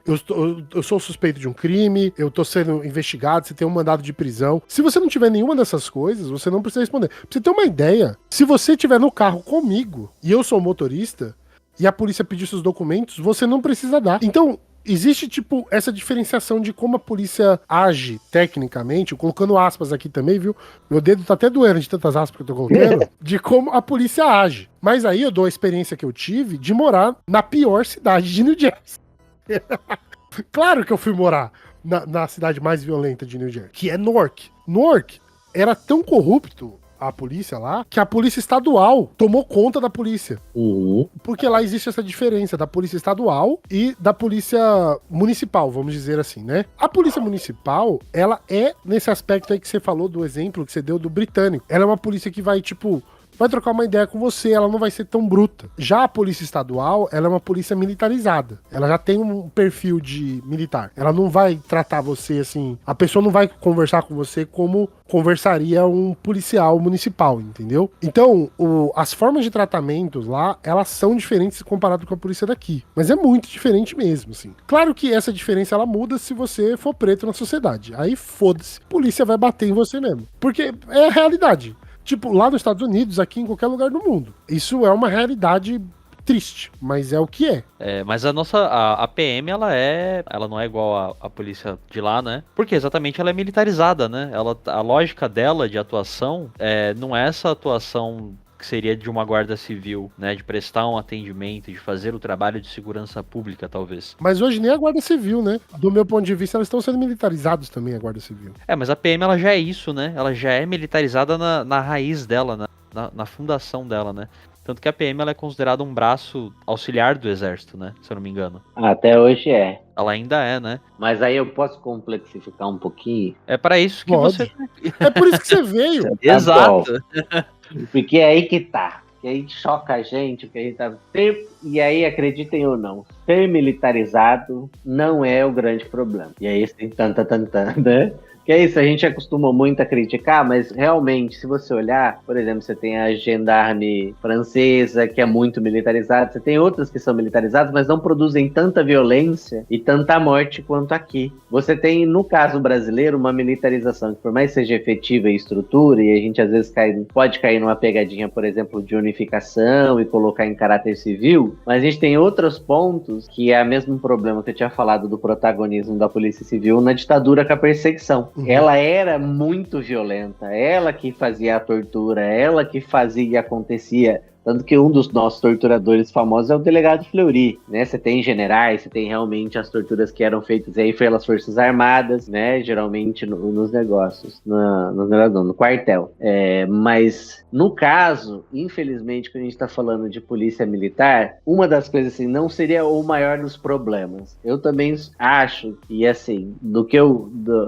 Eu sou suspeito de um crime, eu tô sendo investigado, você tem um mandado de prisão. Se você não tiver nenhuma dessas coisas, você não precisa responder. Pra você ter uma ideia, se você estiver no carro comigo e eu sou o motorista e a polícia pedir seus documentos, você não precisa dar. Então, existe, tipo, essa diferenciação de como a polícia age tecnicamente, colocando aspas aqui também, viu? Meu dedo tá até doendo de tantas aspas que eu tô colocando, de como a polícia age. Mas aí eu dou a experiência que eu tive de morar na pior cidade de New Jersey. Claro que eu fui morar na cidade mais violenta de New Jersey, que é Newark. Newark era tão corrupto, a polícia lá, que a polícia estadual tomou conta da polícia. Porque lá existe essa diferença da polícia estadual e da polícia municipal, vamos dizer assim, né? A polícia municipal, ela é nesse aspecto aí que você falou, do exemplo que você deu do britânico. Ela é uma polícia que vai, tipo... vai trocar uma ideia com você, ela não vai ser tão bruta. Já a polícia estadual, ela é uma polícia militarizada. Ela já tem um perfil de militar. Ela não vai tratar você assim... a pessoa não vai conversar com você como conversaria um policial municipal, entendeu? Então, as formas de tratamentos lá, elas são diferentes comparado com a polícia daqui. Mas é muito diferente mesmo, assim. Claro que essa diferença, ela muda se você for preto na sociedade. Aí, foda-se. A polícia vai bater em você mesmo. Porque é a realidade. Tipo, lá nos Estados Unidos, aqui em qualquer lugar do mundo. Isso é uma realidade triste, mas é o que é. Mas a PM, ela não é igual a polícia de lá, né? Porque exatamente ela é militarizada, né? A lógica dela de atuação não é essa atuação que seria de uma guarda civil, né? De prestar um atendimento, de fazer o trabalho de segurança pública, talvez. Mas hoje nem a Guarda Civil, né? Do meu ponto de vista, elas estão sendo militarizados também, a Guarda Civil. Mas a PM, ela já é isso, né? Ela já é militarizada na raiz dela, na fundação dela, né? Tanto que a PM, ela é considerada um braço auxiliar do exército, né? Se eu não me engano. Até hoje é. Ela ainda é, né? Mas aí eu posso complexificar um pouquinho? É para isso que Pode. você... É por isso que você veio. Exato. Porque é aí que tá. Que aí choca a gente, que a gente tá... E aí, acreditem ou não, ser militarizado não é o grande problema. E aí tem né? Que é isso, a gente acostuma muito a criticar, mas realmente, se você olhar, por exemplo, você tem a gendarme francesa, que é muito militarizada, você tem outras que são militarizadas, mas não produzem tanta violência e tanta morte quanto aqui. Você tem, no caso brasileiro, uma militarização que, por mais seja efetiva e estrutura, e a gente às vezes pode cair numa pegadinha, por exemplo, de unificação e colocar em caráter civil, mas a gente tem outros pontos que é o mesmo problema que eu tinha falado do protagonismo da Polícia Civil na ditadura com a perseguição. Ela era muito violenta, ela que fazia a tortura, ela que fazia e acontecia. Tanto que um dos nossos torturadores famosos é o delegado Fleury, né? Você tem generais, você tem realmente as torturas que eram feitas aí pelas Forças Armadas, né? Geralmente nos negócios, no quartel. Mas, no caso, infelizmente, quando a gente está falando de polícia militar, uma das coisas assim, não seria o maior dos problemas. Eu também acho, e assim,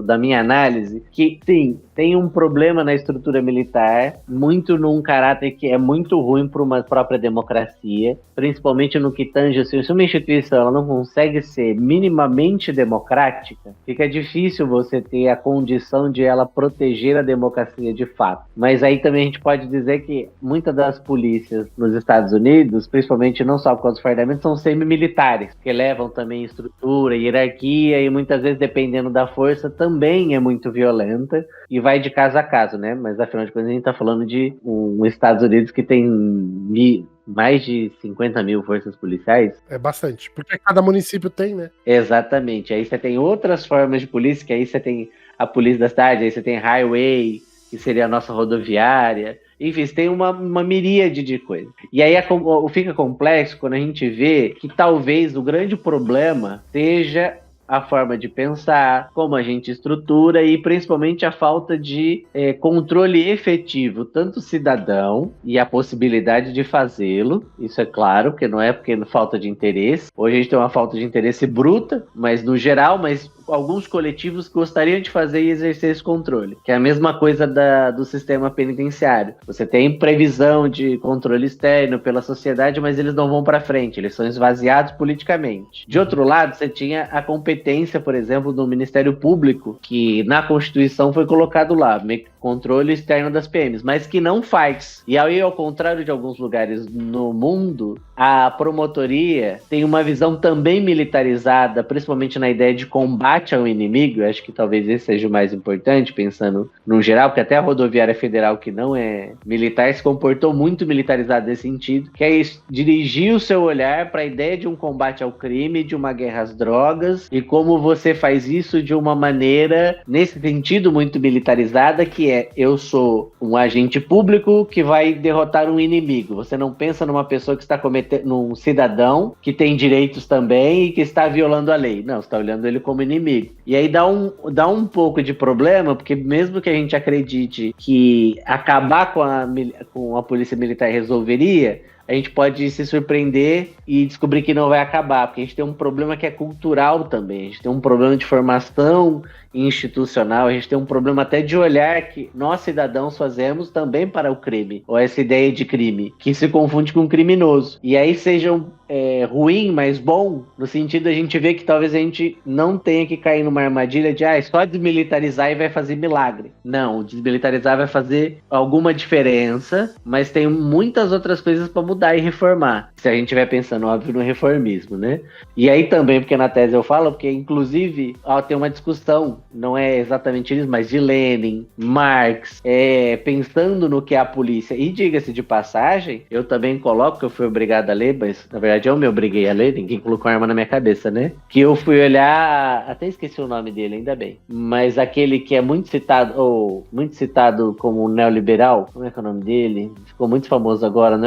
da minha análise, que sim, tem um problema na estrutura militar, muito num caráter que é muito ruim para uma própria democracia, principalmente no que tange, assim, se uma instituição ela não consegue ser minimamente democrática, fica difícil você ter a condição de ela proteger a democracia de fato. Mas aí também a gente pode dizer que muitas das polícias nos Estados Unidos, principalmente não só por causa dos fardamentos, são semi-militares, que levam também estrutura, hierarquia, e muitas vezes, dependendo da força, também é muito violenta, e vai de caso a caso, né? Mas afinal de contas a gente tá falando de um Estados Unidos que tem mais de 50 mil forças policiais. É bastante, porque cada município tem, né? Exatamente. Aí você tem outras formas de polícia, que aí você tem a polícia da cidade, aí você tem highway, que seria a nossa rodoviária. Enfim, você tem uma miríade de coisas. E aí fica complexo quando a gente vê que talvez o grande problema seja a forma de pensar, como a gente estrutura e principalmente a falta de controle efetivo, tanto cidadão e a possibilidade de fazê-lo, isso é claro, porque não é porque falta de interesse. Hoje a gente tem uma falta de interesse bruta, mas no geral, mas alguns coletivos gostariam de fazer e exercer esse controle, que é a mesma coisa do sistema penitenciário. Você tem previsão de controle externo pela sociedade, mas eles não vão para frente, eles são esvaziados politicamente. De outro lado, você tinha a competência, por exemplo, do Ministério Público, que na Constituição foi colocado lá, controle externo das PMs, mas que não faz. E aí, ao contrário de alguns lugares no mundo, a promotoria tem uma visão também militarizada, principalmente na ideia de combate ao inimigo. Eu acho que talvez esse seja o mais importante, pensando no geral, porque até a rodoviária federal, que não é militar, se comportou muito militarizado nesse sentido, que é dirigir o seu olhar para a ideia de um combate ao crime, de uma guerra às drogas, e como você faz isso de uma maneira, nesse sentido, muito militarizada, que eu sou um agente público que vai derrotar um inimigo. Você não pensa numa pessoa que está num cidadão que tem direitos também e que está violando a lei. Não, você está olhando ele como inimigo. E aí dá um pouco de problema, porque mesmo que a gente acredite que acabar com a polícia militar resolveria, a gente pode se surpreender e descobrir que não vai acabar, porque a gente tem um problema que é cultural também, a gente tem um problema de formação institucional, a gente tem um problema até de olhar que nós cidadãos fazemos também para o crime, ou essa ideia de crime, que se confunde com criminoso. E aí seja ruim, mas bom, no sentido a gente ver que talvez a gente não tenha que cair numa armadilha de só desmilitarizar e vai fazer milagre. Não, desmilitarizar vai fazer alguma diferença, mas tem muitas outras coisas para mudar e reformar. Se a gente estiver pensando, óbvio, no reformismo, né? E aí também, porque na tese eu falo, porque inclusive tem uma discussão não é exatamente isso, mas de Lenin, Marx, pensando no que é a polícia. E diga-se de passagem, eu também coloco, que eu fui obrigado a ler, mas na verdade eu me obriguei a ler, ninguém colocou a arma na minha cabeça, né? Que eu fui olhar, até esqueci o nome dele, ainda bem, mas aquele que é muito citado como neoliberal, como é que é o nome dele? Ficou muito famoso agora,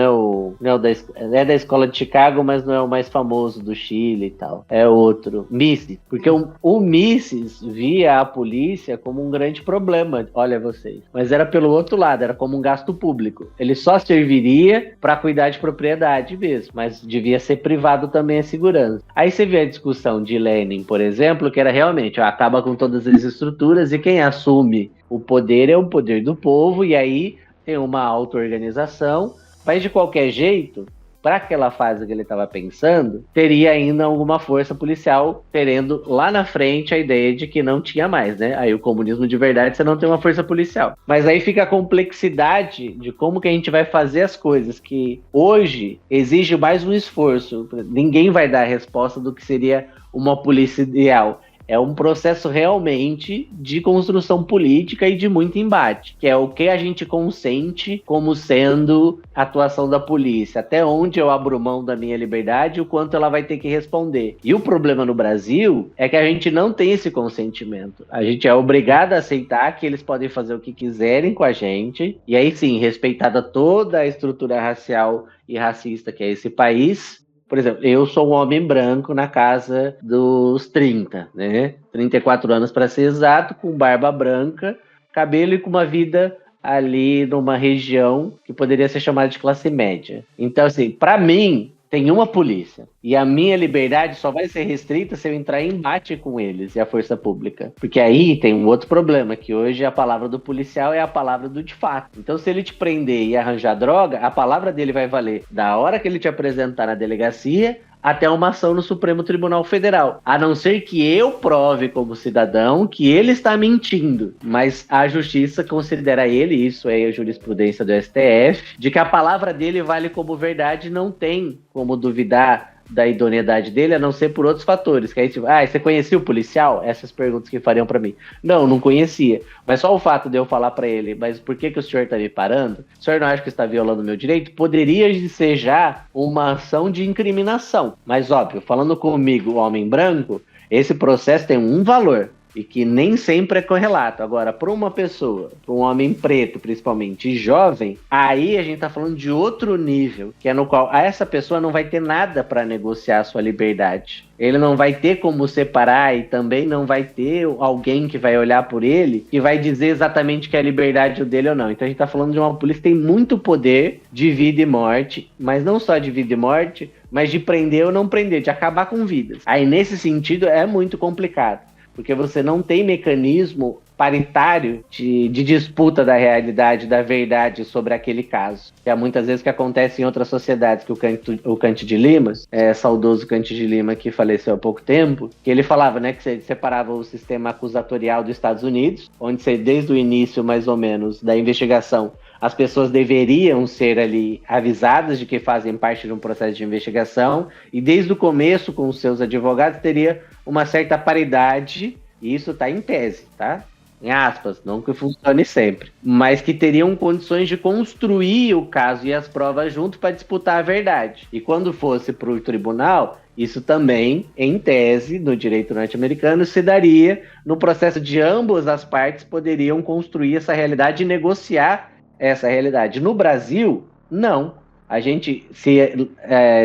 é da escola de Chicago, mas não é o mais famoso do Chile e tal. É outro, Mises, porque o Mises via a polícia como um grande problema, olha vocês, mas era pelo outro lado, era como um gasto público. Ele só serviria para cuidar de propriedade mesmo, mas devia ser privado também a segurança. Aí você vê a discussão de Lenin, por exemplo, que era realmente, acaba com todas as estruturas e quem assume o poder é o poder do povo, e aí tem uma auto-organização, mas de qualquer jeito, para aquela fase que ele estava pensando, teria ainda alguma força policial, terendo lá na frente a ideia de que não tinha mais, né? Aí o comunismo de verdade, você não tem uma força policial. Mas aí fica a complexidade de como que a gente vai fazer as coisas, que hoje exige mais um esforço. Ninguém vai dar a resposta do que seria uma polícia ideal. É um processo realmente de construção política e de muito embate, que é o que a gente consente como sendo a atuação da polícia, até onde eu abro mão da minha liberdade e o quanto ela vai ter que responder. E o problema no Brasil é que a gente não tem esse consentimento. A gente é obrigado a aceitar que eles podem fazer o que quiserem com a gente, e aí sim, respeitada toda a estrutura racial e racista que é esse país. Por exemplo, eu sou um homem branco na casa dos 30, né? 34 anos para ser exato, com barba branca, cabelo e com uma vida ali numa região que poderia ser chamada de classe média. Então, assim, para mim, tem uma polícia. E a minha liberdade só vai ser restrita se eu entrar em embate com eles e a força pública. Porque aí tem um outro problema, que hoje a palavra do policial é a palavra do de fato. Então, se ele te prender e arranjar droga, a palavra dele vai valer da hora que ele te apresentar na delegacia até uma ação no Supremo Tribunal Federal. A não ser que eu prove como cidadão que ele está mentindo. Mas a justiça considera ele, isso é a jurisprudência do STF, de que a palavra dele vale como verdade, não tem como duvidar da idoneidade dele, a não ser por outros fatores. Que aí, tipo, você conhecia o policial? Essas perguntas que fariam pra mim. Não conhecia. Mas só o fato de eu falar pra ele, mas por que o senhor tá me parando? O senhor não acha que está violando o meu direito? Poderia ser já uma ação de incriminação. Mas, óbvio, falando comigo, homem branco, esse processo tem um valor. E que nem sempre é correlato. Agora, para uma pessoa, para um homem preto, principalmente jovem, aí a gente tá falando de outro nível, que é no qual essa pessoa não vai ter nada para negociar a sua liberdade. Ele não vai ter como separar e também não vai ter alguém que vai olhar por ele e vai dizer exatamente que é a liberdade dele ou não. Então a gente tá falando de uma polícia que tem muito poder de vida e morte, mas não só de vida e morte, mas de prender ou não prender, de acabar com vidas. Aí nesse sentido é muito complicado. Porque você não tem mecanismo paritário de disputa da realidade, da verdade sobre aquele caso. Que é muitas vezes que acontece em outras sociedades, que o Cante de Lima, saudoso Cante de Lima, que faleceu há pouco tempo, que ele falava, né, que você separava o sistema acusatorial dos Estados Unidos, onde você, desde o início, mais ou menos, da investigação, as pessoas deveriam ser ali avisadas de que fazem parte de um processo de investigação, e desde o começo, com os seus advogados, teria uma certa paridade, e isso está em tese, tá? Em aspas, não que funcione sempre, mas que teriam condições de construir o caso e as provas junto para disputar a verdade. E quando fosse para o tribunal, isso também, em tese, no direito norte-americano, se daria no processo de ambas as partes poderiam construir essa realidade e negociar essa realidade. No Brasil, não. A gente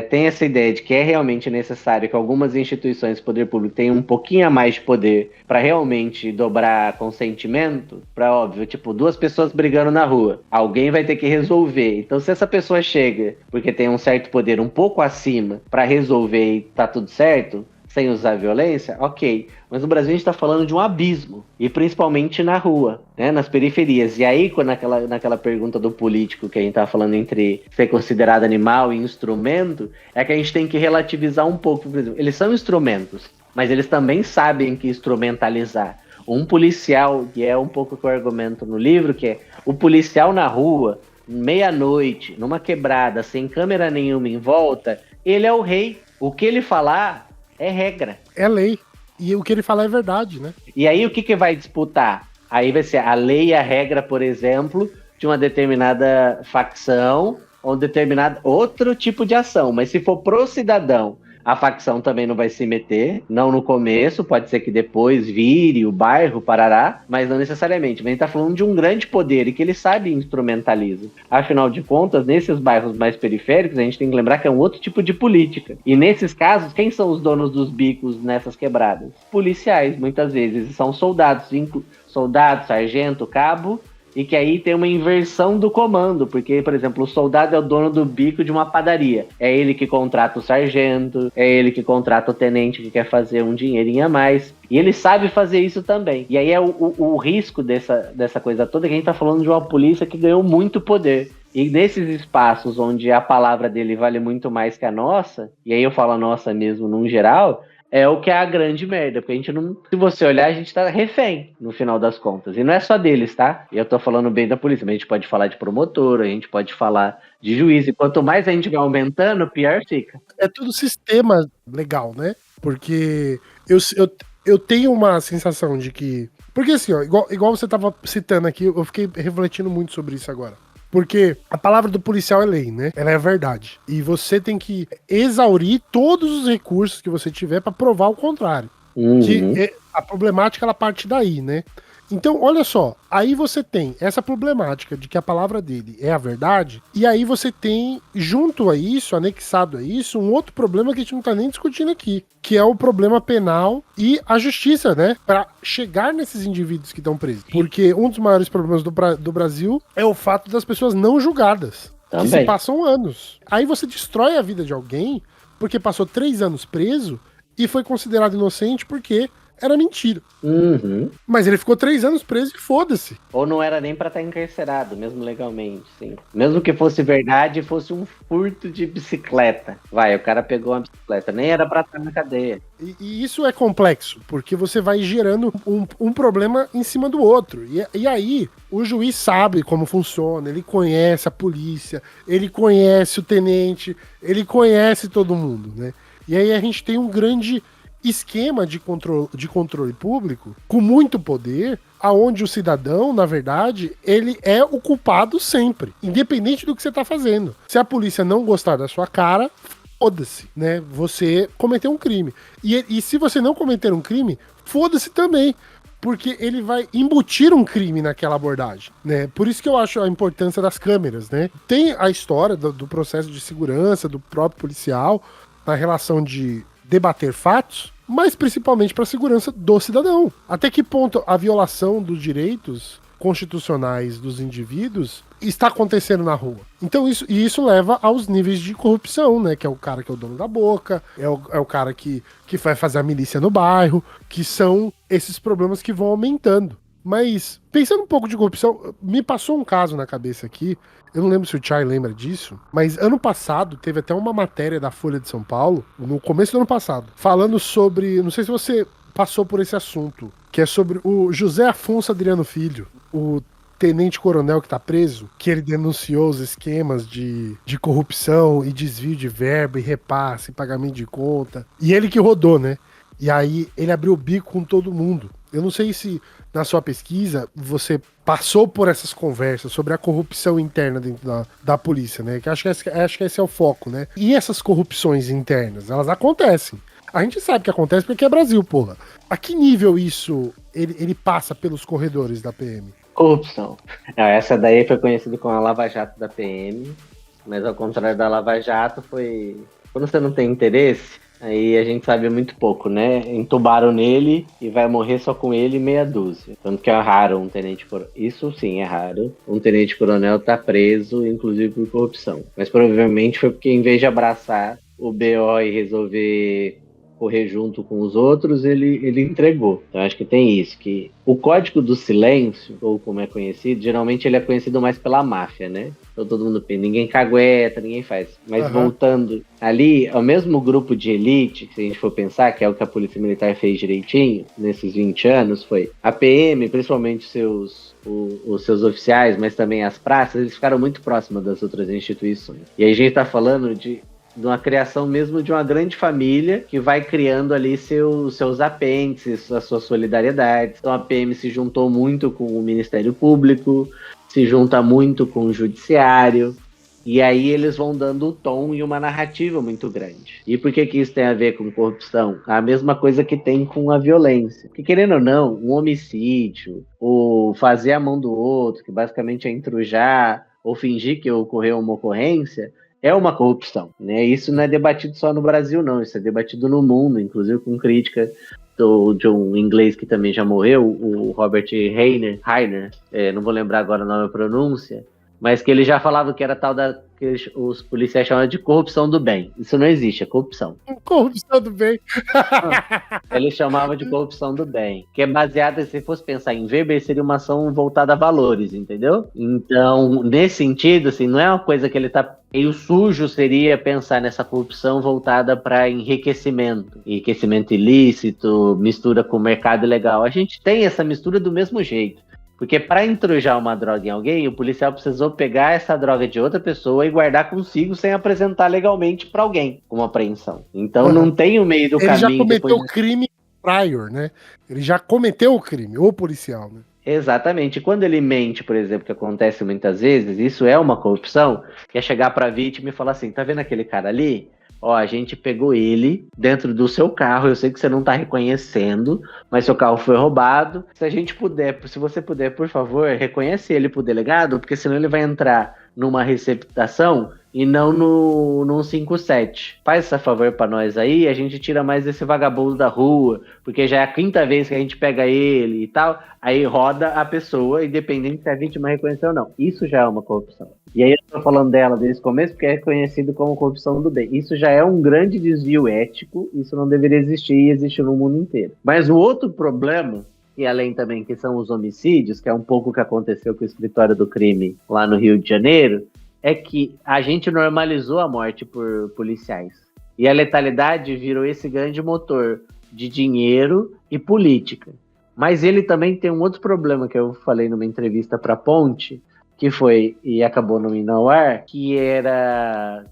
tem essa ideia de que é realmente necessário que algumas instituições do poder público tenham um pouquinho a mais de poder para realmente dobrar consentimento, para, óbvio, tipo, duas pessoas brigando na rua. Alguém vai ter que resolver. Então, se essa pessoa chega porque tem um certo poder um pouco acima para resolver e tá tudo certo, sem usar violência, ok. Mas no Brasil a gente está falando de um abismo, e principalmente na rua, né, nas periferias. E aí, naquela pergunta do político que a gente estava falando entre ser considerado animal e instrumento, é que a gente tem que relativizar um pouco. Por exemplo, eles são instrumentos, mas eles também sabem que instrumentalizar. Um policial, que é um pouco que eu argumento no livro, que é o policial na rua, meia-noite, numa quebrada, sem câmera nenhuma em volta, ele é o rei. O que ele falar é regra. É lei. E o que ele fala é verdade, né? E aí o que vai disputar? Aí vai ser a lei e a regra, por exemplo, de uma determinada facção ou determinado outro tipo de ação. Mas se for pro cidadão, a facção também não vai se meter, não no começo, pode ser que depois vire o bairro, parará, mas não necessariamente. Mas a gente tá falando de um grande poder e que ele sabe instrumentaliza. Afinal de contas, nesses bairros mais periféricos, a gente tem que lembrar que é um outro tipo de política. E nesses casos, quem são os donos dos bicos nessas quebradas? Policiais, muitas vezes, são soldados, soldado, sargento, cabo, e que aí tem uma inversão do comando, porque, por exemplo, o soldado é o dono do bico de uma padaria. É ele que contrata o sargento, é ele que contrata o tenente que quer fazer um dinheirinho a mais. E ele sabe fazer isso também. E aí é o risco dessa coisa toda, que a gente tá falando de uma polícia que ganhou muito poder. E nesses espaços onde a palavra dele vale muito mais que a nossa, e aí eu falo a nossa mesmo num geral, é o que é a grande merda, porque a gente não... Se você olhar, a gente tá refém, no final das contas. E não é só deles, tá? E eu tô falando bem da polícia, mas a gente pode falar de promotor, a gente pode falar de juiz, e quanto mais a gente vai aumentando, pior fica. É tudo sistema legal, né? Porque eu tenho uma sensação de que... Porque assim, ó, igual você tava citando aqui, eu fiquei refletindo muito sobre isso agora. Porque a palavra do policial é lei, né? Ela é verdade. E você tem que exaurir todos os recursos que você tiver pra provar o contrário. Uhum. Que a problemática, ela parte daí, né? Então, olha só, aí você tem essa problemática de que a palavra dele é a verdade, e aí você tem, junto a isso, anexado a isso, um outro problema que a gente não tá nem discutindo aqui, que é o problema penal e a justiça, né? Pra chegar nesses indivíduos que estão presos. Porque um dos maiores problemas do Brasil é o fato das pessoas não julgadas. Também. Que se passam anos. Aí você destrói a vida de alguém porque passou 3 anos preso e foi considerado inocente porque era mentira. Uhum. Mas ele ficou 3 anos preso e foda-se. Ou não era nem pra estar encarcerado, mesmo legalmente, sim. Mesmo que fosse verdade, fosse um furto de bicicleta. Vai, o cara pegou uma bicicleta, nem era pra estar na cadeia. E isso é complexo, porque você vai gerando um problema em cima do outro. E aí, o juiz sabe como funciona, ele conhece a polícia, ele conhece o tenente, ele conhece todo mundo, né? E aí a gente tem um grande esquema de controle público com muito poder, aonde o cidadão, na verdade, ele é o culpado sempre, independente do que você tá fazendo. Se a polícia não gostar da sua cara, foda-se, né? Você cometeu um crime. E se você não cometer um crime, foda-se também, porque ele vai embutir um crime naquela abordagem, né? Por isso que eu acho a importância das câmeras, né? Tem a história do processo de segurança, do próprio policial, na relação de debater fatos, mas principalmente para a segurança do cidadão. Até que ponto a violação dos direitos constitucionais dos indivíduos está acontecendo na rua? Então isso leva aos níveis de corrupção, né? Que é o cara que é o dono da boca, é o cara que vai fazer a milícia no bairro, que são esses problemas que vão aumentando. Mas, pensando um pouco de corrupção, me passou um caso na cabeça aqui, eu não lembro se o Chay lembra disso, mas ano passado teve até uma matéria da Folha de São Paulo, no começo do ano passado, falando sobre, não sei se você passou por esse assunto, que é sobre o José Afonso Adriano Filho, o tenente-coronel que tá preso, que ele denunciou os esquemas de corrupção e desvio de verba e repasse, pagamento de conta, e ele que rodou, né? E aí ele abriu o bico com todo mundo. Eu não sei se na sua pesquisa você passou por essas conversas sobre a corrupção interna dentro da polícia, né? Que acho que esse é o foco, né? E essas corrupções internas, elas acontecem. A gente sabe que acontece porque é Brasil, porra. A que nível isso ele passa pelos corredores da PM? Corrupção. Essa daí foi conhecida como a Lava Jato da PM, mas ao contrário da Lava Jato foi... Quando você não tem interesse, aí a gente sabe muito pouco, né? Entubaram nele e vai morrer só com ele meia dúzia. Tanto que é raro um tenente-coronel. Isso sim é raro. Um tenente-coronel tá preso, inclusive por corrupção. Mas provavelmente foi porque em vez de abraçar o BO e resolver correr junto com os outros, ele entregou. Então acho que tem isso, que o Código do Silêncio, ou como é conhecido, geralmente ele é conhecido mais pela máfia, né? Então todo mundo pensa, ninguém cagueta, ninguém faz. Mas voltando ali, é o mesmo grupo de elite, se a gente for pensar, que é o que a Polícia Militar fez direitinho nesses 20 anos, foi a PM, principalmente os seus oficiais, mas também as praças, eles ficaram muito próximos das outras instituições. E aí a gente tá falando de uma criação mesmo de uma grande família que vai criando ali seus apêndices, a sua solidariedade. Então a PM se juntou muito com o Ministério Público, se junta muito com o Judiciário, e aí eles vão dando o tom e uma narrativa muito grande. E por que isso tem a ver com corrupção? A mesma coisa que tem com a violência. Porque, querendo ou não, um homicídio, ou fazer a mão do outro, que basicamente é intrujar, ou fingir que ocorreu uma ocorrência, é uma corrupção, né? Isso não é debatido só no Brasil, não. Isso é debatido no mundo, inclusive com crítica de um inglês que também já morreu, o Robert Heiner, não vou lembrar agora o nome e a pronúncia, mas que ele já falava que era tal que os policiais chamavam de corrupção do bem. Isso não existe, é corrupção. Corrupção do bem. Ele chamava de corrupção do bem, que é baseada, se fosse pensar em Weber, seria uma ação voltada a valores, entendeu? Então, nesse sentido, assim, não é uma coisa que ele tá meio sujo, seria pensar nessa corrupção voltada para enriquecimento ilícito, mistura com o mercado ilegal. A gente tem essa mistura do mesmo jeito. Porque para intrujar uma droga em alguém, o policial precisou pegar essa droga de outra pessoa e guardar consigo sem apresentar legalmente para alguém, como apreensão. Então não tem o meio do caminho. Ele já cometeu o crime prior, né? Ele já cometeu o crime, o policial, né? Exatamente. Quando ele mente, por exemplo, que acontece muitas vezes, isso é uma corrupção, que é chegar para a vítima e falar assim, tá vendo aquele cara ali? Ó, a gente pegou ele dentro do seu carro, eu sei que você não tá reconhecendo, mas seu carro foi roubado. Se você puder, por favor, reconhece ele pro delegado, porque senão ele vai entrar numa receptação e não no 57. Faz esse favor pra nós aí, a gente tira mais esse vagabundo da rua, porque já é a 5ª vez que a gente pega ele e tal, aí roda a pessoa, independente se a vítima reconheceu ou não. Isso já é uma corrupção. E aí eu tô falando dela desde o começo, porque é conhecido como corrupção do bem. Isso já é um grande desvio ético, isso não deveria existir e existe no mundo inteiro. Mas o outro problema, e além também que são os homicídios, que é um pouco o que aconteceu com o escritório do crime lá no Rio de Janeiro, é que a gente normalizou a morte por policiais. E a letalidade virou esse grande motor de dinheiro e política. Mas ele também tem um outro problema que eu falei numa entrevista para Ponte, que foi, e acabou não indo ao ar, que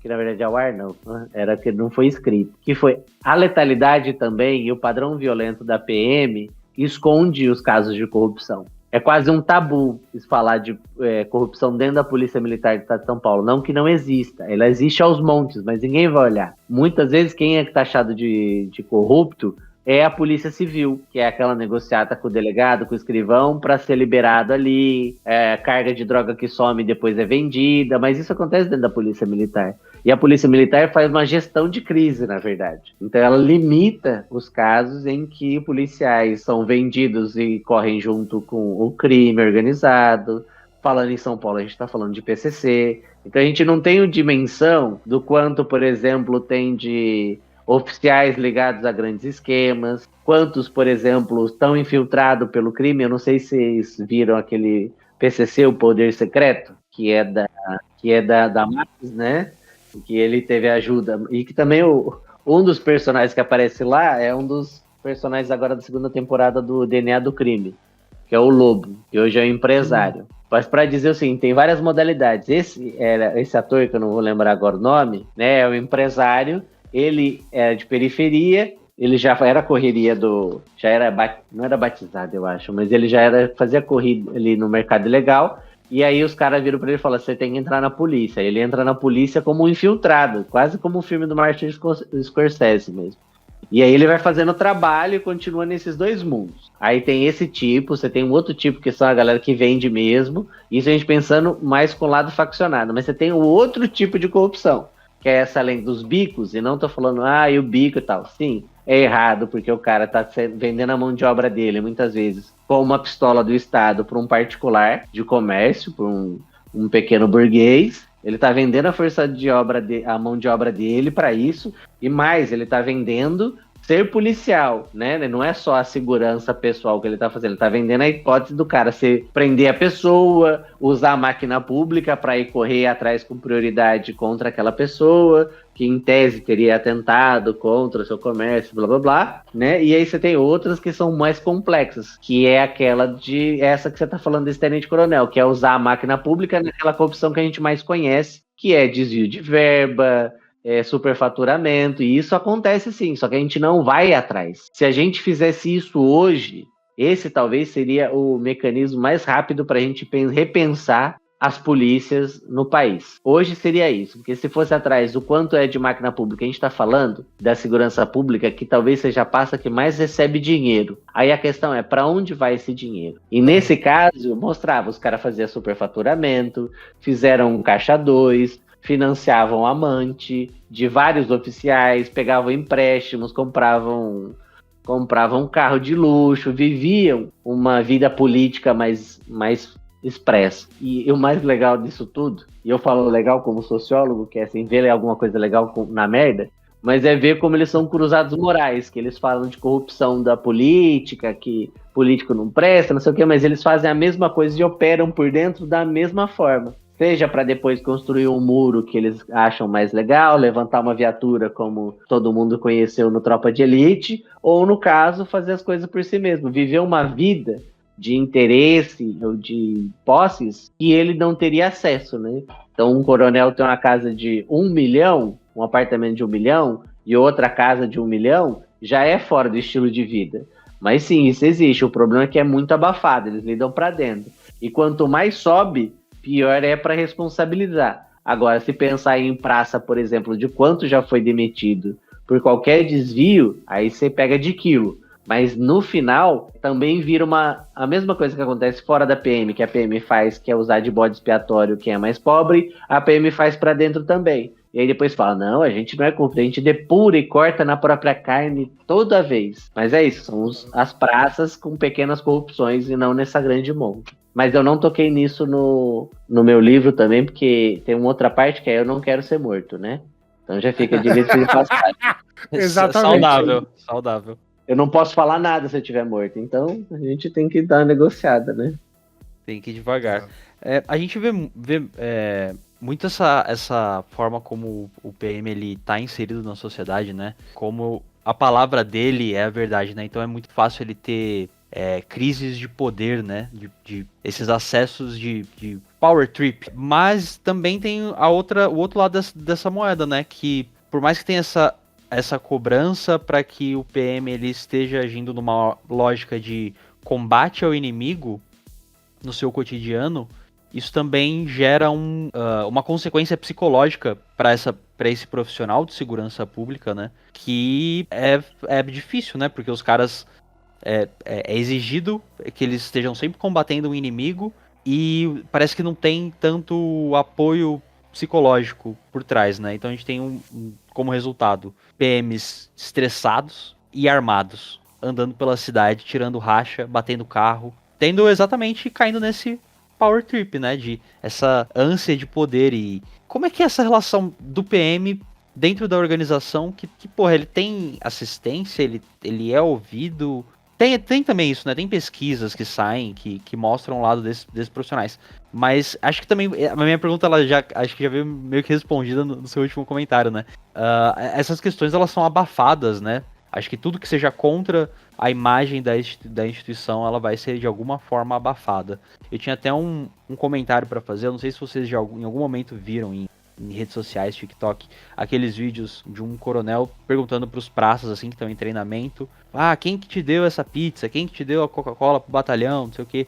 na verdade ao ar não, era que não foi escrito, que foi a letalidade também e o padrão violento da PM esconde os casos de corrupção. É quase um tabu falar de corrupção dentro da Polícia Militar do Estado de São Paulo. Não que não exista, ela existe aos montes, mas ninguém vai olhar. Muitas vezes quem é taxado de corrupto é a Polícia Civil, que é aquela negociata com o delegado, com o escrivão, para ser liberado ali, carga de droga que some e depois é vendida, mas isso acontece dentro da Polícia Militar. E a Polícia Militar faz uma gestão de crise, na verdade. Então ela limita os casos em que policiais são vendidos e correm junto com o crime organizado. Falando em São Paulo, a gente está falando de PCC. Então a gente não tem dimensão do quanto, por exemplo, tem de oficiais ligados a grandes esquemas, quantos, por exemplo, estão infiltrados pelo crime. Eu não sei se vocês viram aquele PCC, o Poder Secreto, que é da Max, né? Que ele teve ajuda, e que também um dos personagens que aparece lá é um dos personagens agora da 2ª temporada do DNA do Crime, que é o Lobo, que hoje é um empresário. Mas para dizer o seguinte, tem várias modalidades. Esse ator, que eu não vou lembrar agora o nome, né, é um empresário, ele era de periferia, ele já era correria não era batizado, eu acho, mas ele fazia corrida ali no mercado ilegal. E aí os caras viram pra ele e falaram, você tem que entrar na polícia. Ele entra na polícia como um infiltrado, quase como o filme do Martin Scorsese mesmo. E aí ele vai fazendo o trabalho e continua nesses dois mundos. Aí tem esse tipo, você tem um outro tipo que são a galera que vende mesmo. Isso a gente pensando mais com o lado faccionado. Mas você tem o outro tipo de corrupção, que é essa além dos bicos. E não tô falando, e o bico e tal. Sim, é errado, porque o cara tá vendendo a mão de obra dele, muitas vezes, com uma pistola do Estado para um particular de comércio, para um pequeno burguês. Ele tá vendendo a força de obra, a mão de obra dele para isso, e mais, ele tá vendendo ser policial, né? Não é só a segurança pessoal que ele tá fazendo, ele tá vendendo a hipótese do cara prender a pessoa, usar a máquina pública para ir correr atrás com prioridade contra aquela pessoa, que em tese teria atentado contra o seu comércio, blá blá blá, né? E aí você tem outras que são mais complexas, que é essa que você tá falando desse tenente-coronel, que é usar a máquina pública naquela corrupção que a gente mais conhece, que é desvio de verba, superfaturamento, e isso acontece sim, só que a gente não vai atrás. Se a gente fizesse isso hoje, esse talvez seria o mecanismo mais rápido para a gente repensar as polícias no país. Hoje seria isso, porque se fosse atrás do quanto é de máquina pública, a gente está falando da segurança pública, que talvez seja a pasta que mais recebe dinheiro. Aí a questão é, para onde vai esse dinheiro? E nesse caso, mostrava, os caras faziam superfaturamento, fizeram um caixa 2, financiavam amante de vários oficiais, pegavam empréstimos, compravam carro de luxo, viviam uma vida política mais expressa. E o mais legal disso tudo, e eu falo legal como sociólogo, que é assim, ver alguma coisa legal na merda, mas é ver como eles são cruzados morais, que eles falam de corrupção da política, que político não presta, não sei o quê, mas eles fazem a mesma coisa e operam por dentro da mesma forma. Seja para depois construir um muro que eles acham mais legal, levantar uma viatura como todo mundo conheceu no Tropa de Elite, ou no caso, fazer as coisas por si mesmo, viver uma vida de interesse ou de posses que ele não teria acesso, né? Então um coronel tem uma casa de 1 milhão, um apartamento de 1 milhão, e outra casa de 1 milhão, já é fora do estilo de vida. Mas sim, isso existe, o problema é que é muito abafado, eles lidam para dentro. E quanto mais sobe, pior é para responsabilizar. Agora, se pensar em praça, por exemplo, de quanto já foi demitido por qualquer desvio, aí você pega de quilo. Mas no final, também vira a mesma coisa que acontece fora da PM, que a PM faz, que é usar de bode expiatório quem é mais pobre, a PM faz para dentro também. E aí depois fala, não, a gente não é culpa, a gente depura e corta na própria carne toda vez. Mas é isso, são as praças com pequenas corrupções e não nessa grande monte. Mas eu não toquei nisso no meu livro também, porque tem uma outra parte que é eu não quero ser morto, né? Então já fica direito de passagem. Exatamente. Saudável. Eu não posso falar nada se eu estiver morto, então a gente tem que dar uma negociada, né? Tem que ir devagar. A gente vê muito essa forma como o PM ele tá inserido na sociedade, né? Como a palavra dele é a verdade, né? Então é muito fácil ele ter crises de poder, né? De esses acessos de power trip. Mas também tem o outro lado dessa moeda, né? Que por mais que tenha essa cobrança para que o PM ele esteja agindo numa lógica de combate ao inimigo no seu cotidiano, isso também gera uma consequência psicológica para esse profissional de segurança pública, né? Que é difícil, né? Porque os caras é exigido que eles estejam sempre combatendo um inimigo e parece que não tem tanto apoio psicológico por trás, né? Então a gente tem como resultado PMs estressados e armados, andando pela cidade, tirando racha, batendo carro, caindo nesse power trip, né? De essa ânsia de poder. E como é que é essa relação do PM dentro da organização que porra, ele tem assistência, ele é ouvido. Tem também isso, né? Tem pesquisas que saem, que mostram o lado desses profissionais. Mas acho que também, a minha pergunta, acho que já veio meio que respondida no seu último comentário, né? Essas questões, elas são abafadas, né? Acho que tudo que seja contra a imagem da instituição, ela vai ser de alguma forma abafada. Eu tinha até um comentário para fazer, eu não sei se vocês já em algum momento viram em redes sociais, TikTok, aqueles vídeos de um coronel perguntando pros praças, assim, que estão em treinamento, quem que te deu essa pizza? Quem que te deu a Coca-Cola pro batalhão? Não sei o quê.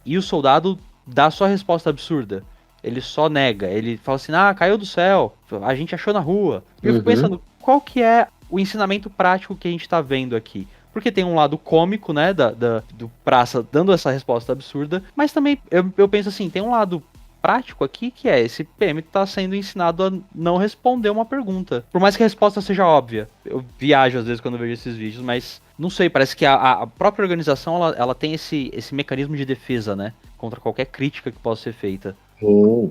E o soldado dá só a resposta absurda. Ele só nega. Ele fala assim, caiu do céu, a gente achou na rua. E eu fico pensando, qual que é o ensinamento prático que a gente tá vendo aqui? Porque tem um lado cômico, né, do praça dando essa resposta absurda, mas também, eu penso assim, tem um lado prático aqui, que é esse PM tá sendo ensinado a não responder uma pergunta. Por mais que a resposta seja óbvia. Eu viajo às vezes quando eu vejo esses vídeos, mas não sei, parece que a própria organização, ela tem esse mecanismo de defesa, né? Contra qualquer crítica que possa ser feita.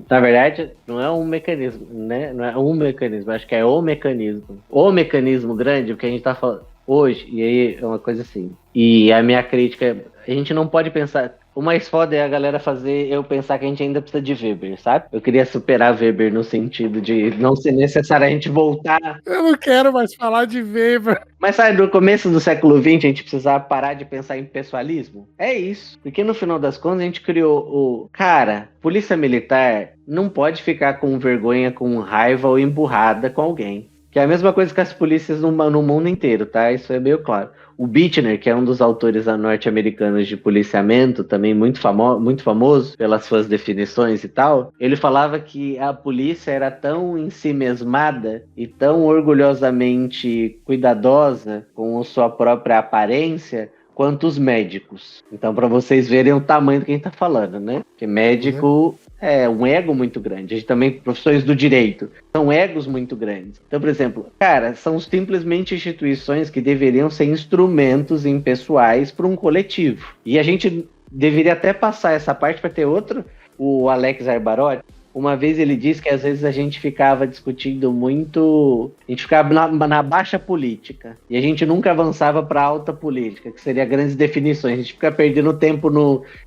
Na verdade, não é um mecanismo, né? Não é um mecanismo, acho que é o mecanismo. O mecanismo grande, o que a gente tá falando hoje, e aí é uma coisa assim. E a minha crítica, a gente não pode pensar... O mais foda é a galera fazer eu pensar que a gente ainda precisa de Weber, sabe? Eu queria superar Weber no sentido de não ser necessário a gente voltar. Eu não quero mais falar de Weber. Mas sabe, no começo do século XX a gente precisava parar de pensar em pessoalismo? É isso. Porque no final das contas a gente criou polícia militar não pode ficar com vergonha, com raiva ou emburrada com alguém. Que é a mesma coisa que as polícias no mundo inteiro, tá? Isso é meio claro. O Bittner, que é um dos autores norte-americanos de policiamento, também muito famoso pelas suas definições e tal, ele falava que a polícia era tão ensimesmada e tão orgulhosamente cuidadosa com a sua própria aparência quanto os médicos. Então, para vocês verem o tamanho do que a gente tá falando, né? Porque médico é um ego muito grande. A gente também, profissões do direito, são egos muito grandes. Então, por exemplo, cara, são simplesmente instituições que deveriam ser instrumentos impessoais para um coletivo. E a gente deveria até passar essa parte para ter outro, o Alex Arbarotti. Uma vez ele disse que às vezes a gente ficava discutindo muito, a gente ficava na baixa política e a gente nunca avançava para alta política, que seria grandes definições. A gente fica perdendo tempo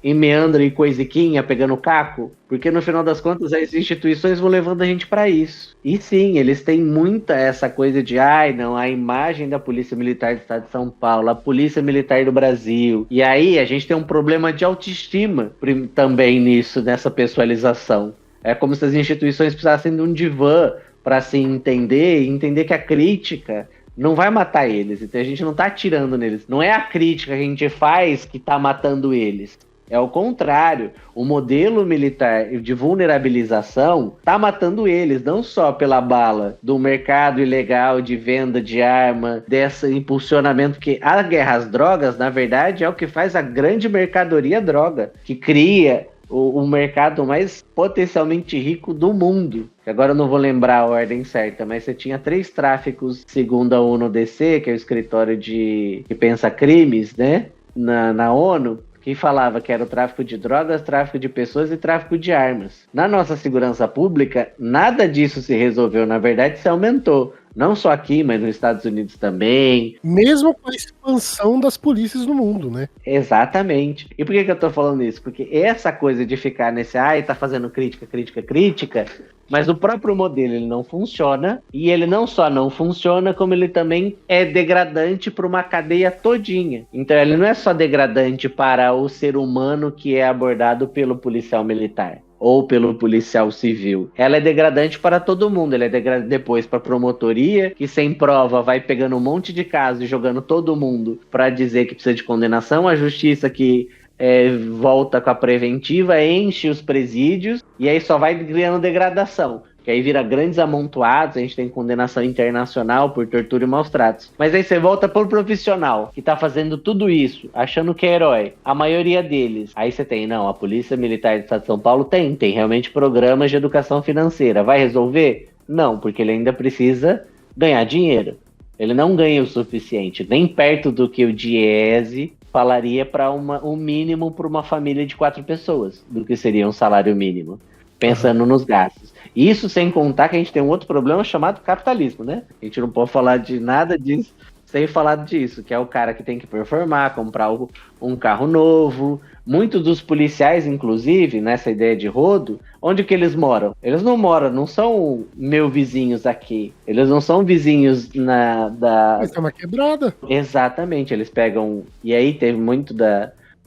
em meandro e coisiquinha, pegando caco, porque no final das contas as instituições vão levando a gente para isso. E sim, eles têm muita essa coisa de, não, a imagem da Polícia Militar do Estado de São Paulo, a Polícia Militar do Brasil. E aí a gente tem um problema de autoestima também nisso, nessa pessoalização. É como se as instituições precisassem de um divã para se entender e entender que a crítica não vai matar eles. Então a gente não está atirando neles. Não é a crítica que a gente faz que está matando eles. É o contrário. O modelo militar de vulnerabilização está matando eles, não só pela bala do mercado ilegal de venda de arma, desse impulsionamento, porque a guerra às drogas, na verdade, é o que faz a grande mercadoria droga, que cria o mercado mais potencialmente rico do mundo. Agora eu não vou lembrar a ordem certa, mas você tinha 3 tráficos, segundo a ONU-DC, que é o escritório que pensa crimes, né, na ONU, que falava que era o tráfico de drogas, tráfico de pessoas e tráfico de armas. Na nossa segurança pública, nada disso se resolveu, na verdade se aumentou. Não só aqui, mas nos Estados Unidos também. Mesmo com a expansão das polícias no mundo, né? Exatamente. E por que eu tô falando isso? Porque essa coisa de ficar nesse, tá fazendo crítica, mas o próprio modelo ele não funciona, e ele não só não funciona, como ele também é degradante para uma cadeia todinha. Então ele não é só degradante para o ser humano que é abordado pelo policial militar ou pelo policial civil. Ela é degradante para todo mundo. Ela é degradante depois para a promotoria, que sem prova vai pegando um monte de casos e jogando todo mundo para dizer que precisa de condenação. A justiça que volta com a preventiva, enche os presídios e aí só vai criando degradação. Que aí vira grandes amontoados, a gente tem condenação internacional por tortura e maus tratos. Mas aí você volta pro profissional, que tá fazendo tudo isso, achando que é herói. A maioria deles. Aí você tem, a Polícia Militar do Estado de São Paulo tem realmente programas de educação financeira. Vai resolver? Não, porque ele ainda precisa ganhar dinheiro. Ele não ganha o suficiente, nem perto do que o Diese falaria para um mínimo para uma família de 4 pessoas, do que seria um salário mínimo. Pensando nos gastos. Isso sem contar que a gente tem um outro problema chamado capitalismo, né? A gente não pode falar de nada disso sem falar disso, que é o cara que tem que performar, comprar um carro novo. Muitos dos policiais, inclusive, nessa ideia de rodo, onde que eles moram? Eles não moram, não são meus vizinhos aqui. Eles não são vizinhos Mas é uma quebrada. Exatamente, eles pegam... E aí teve muito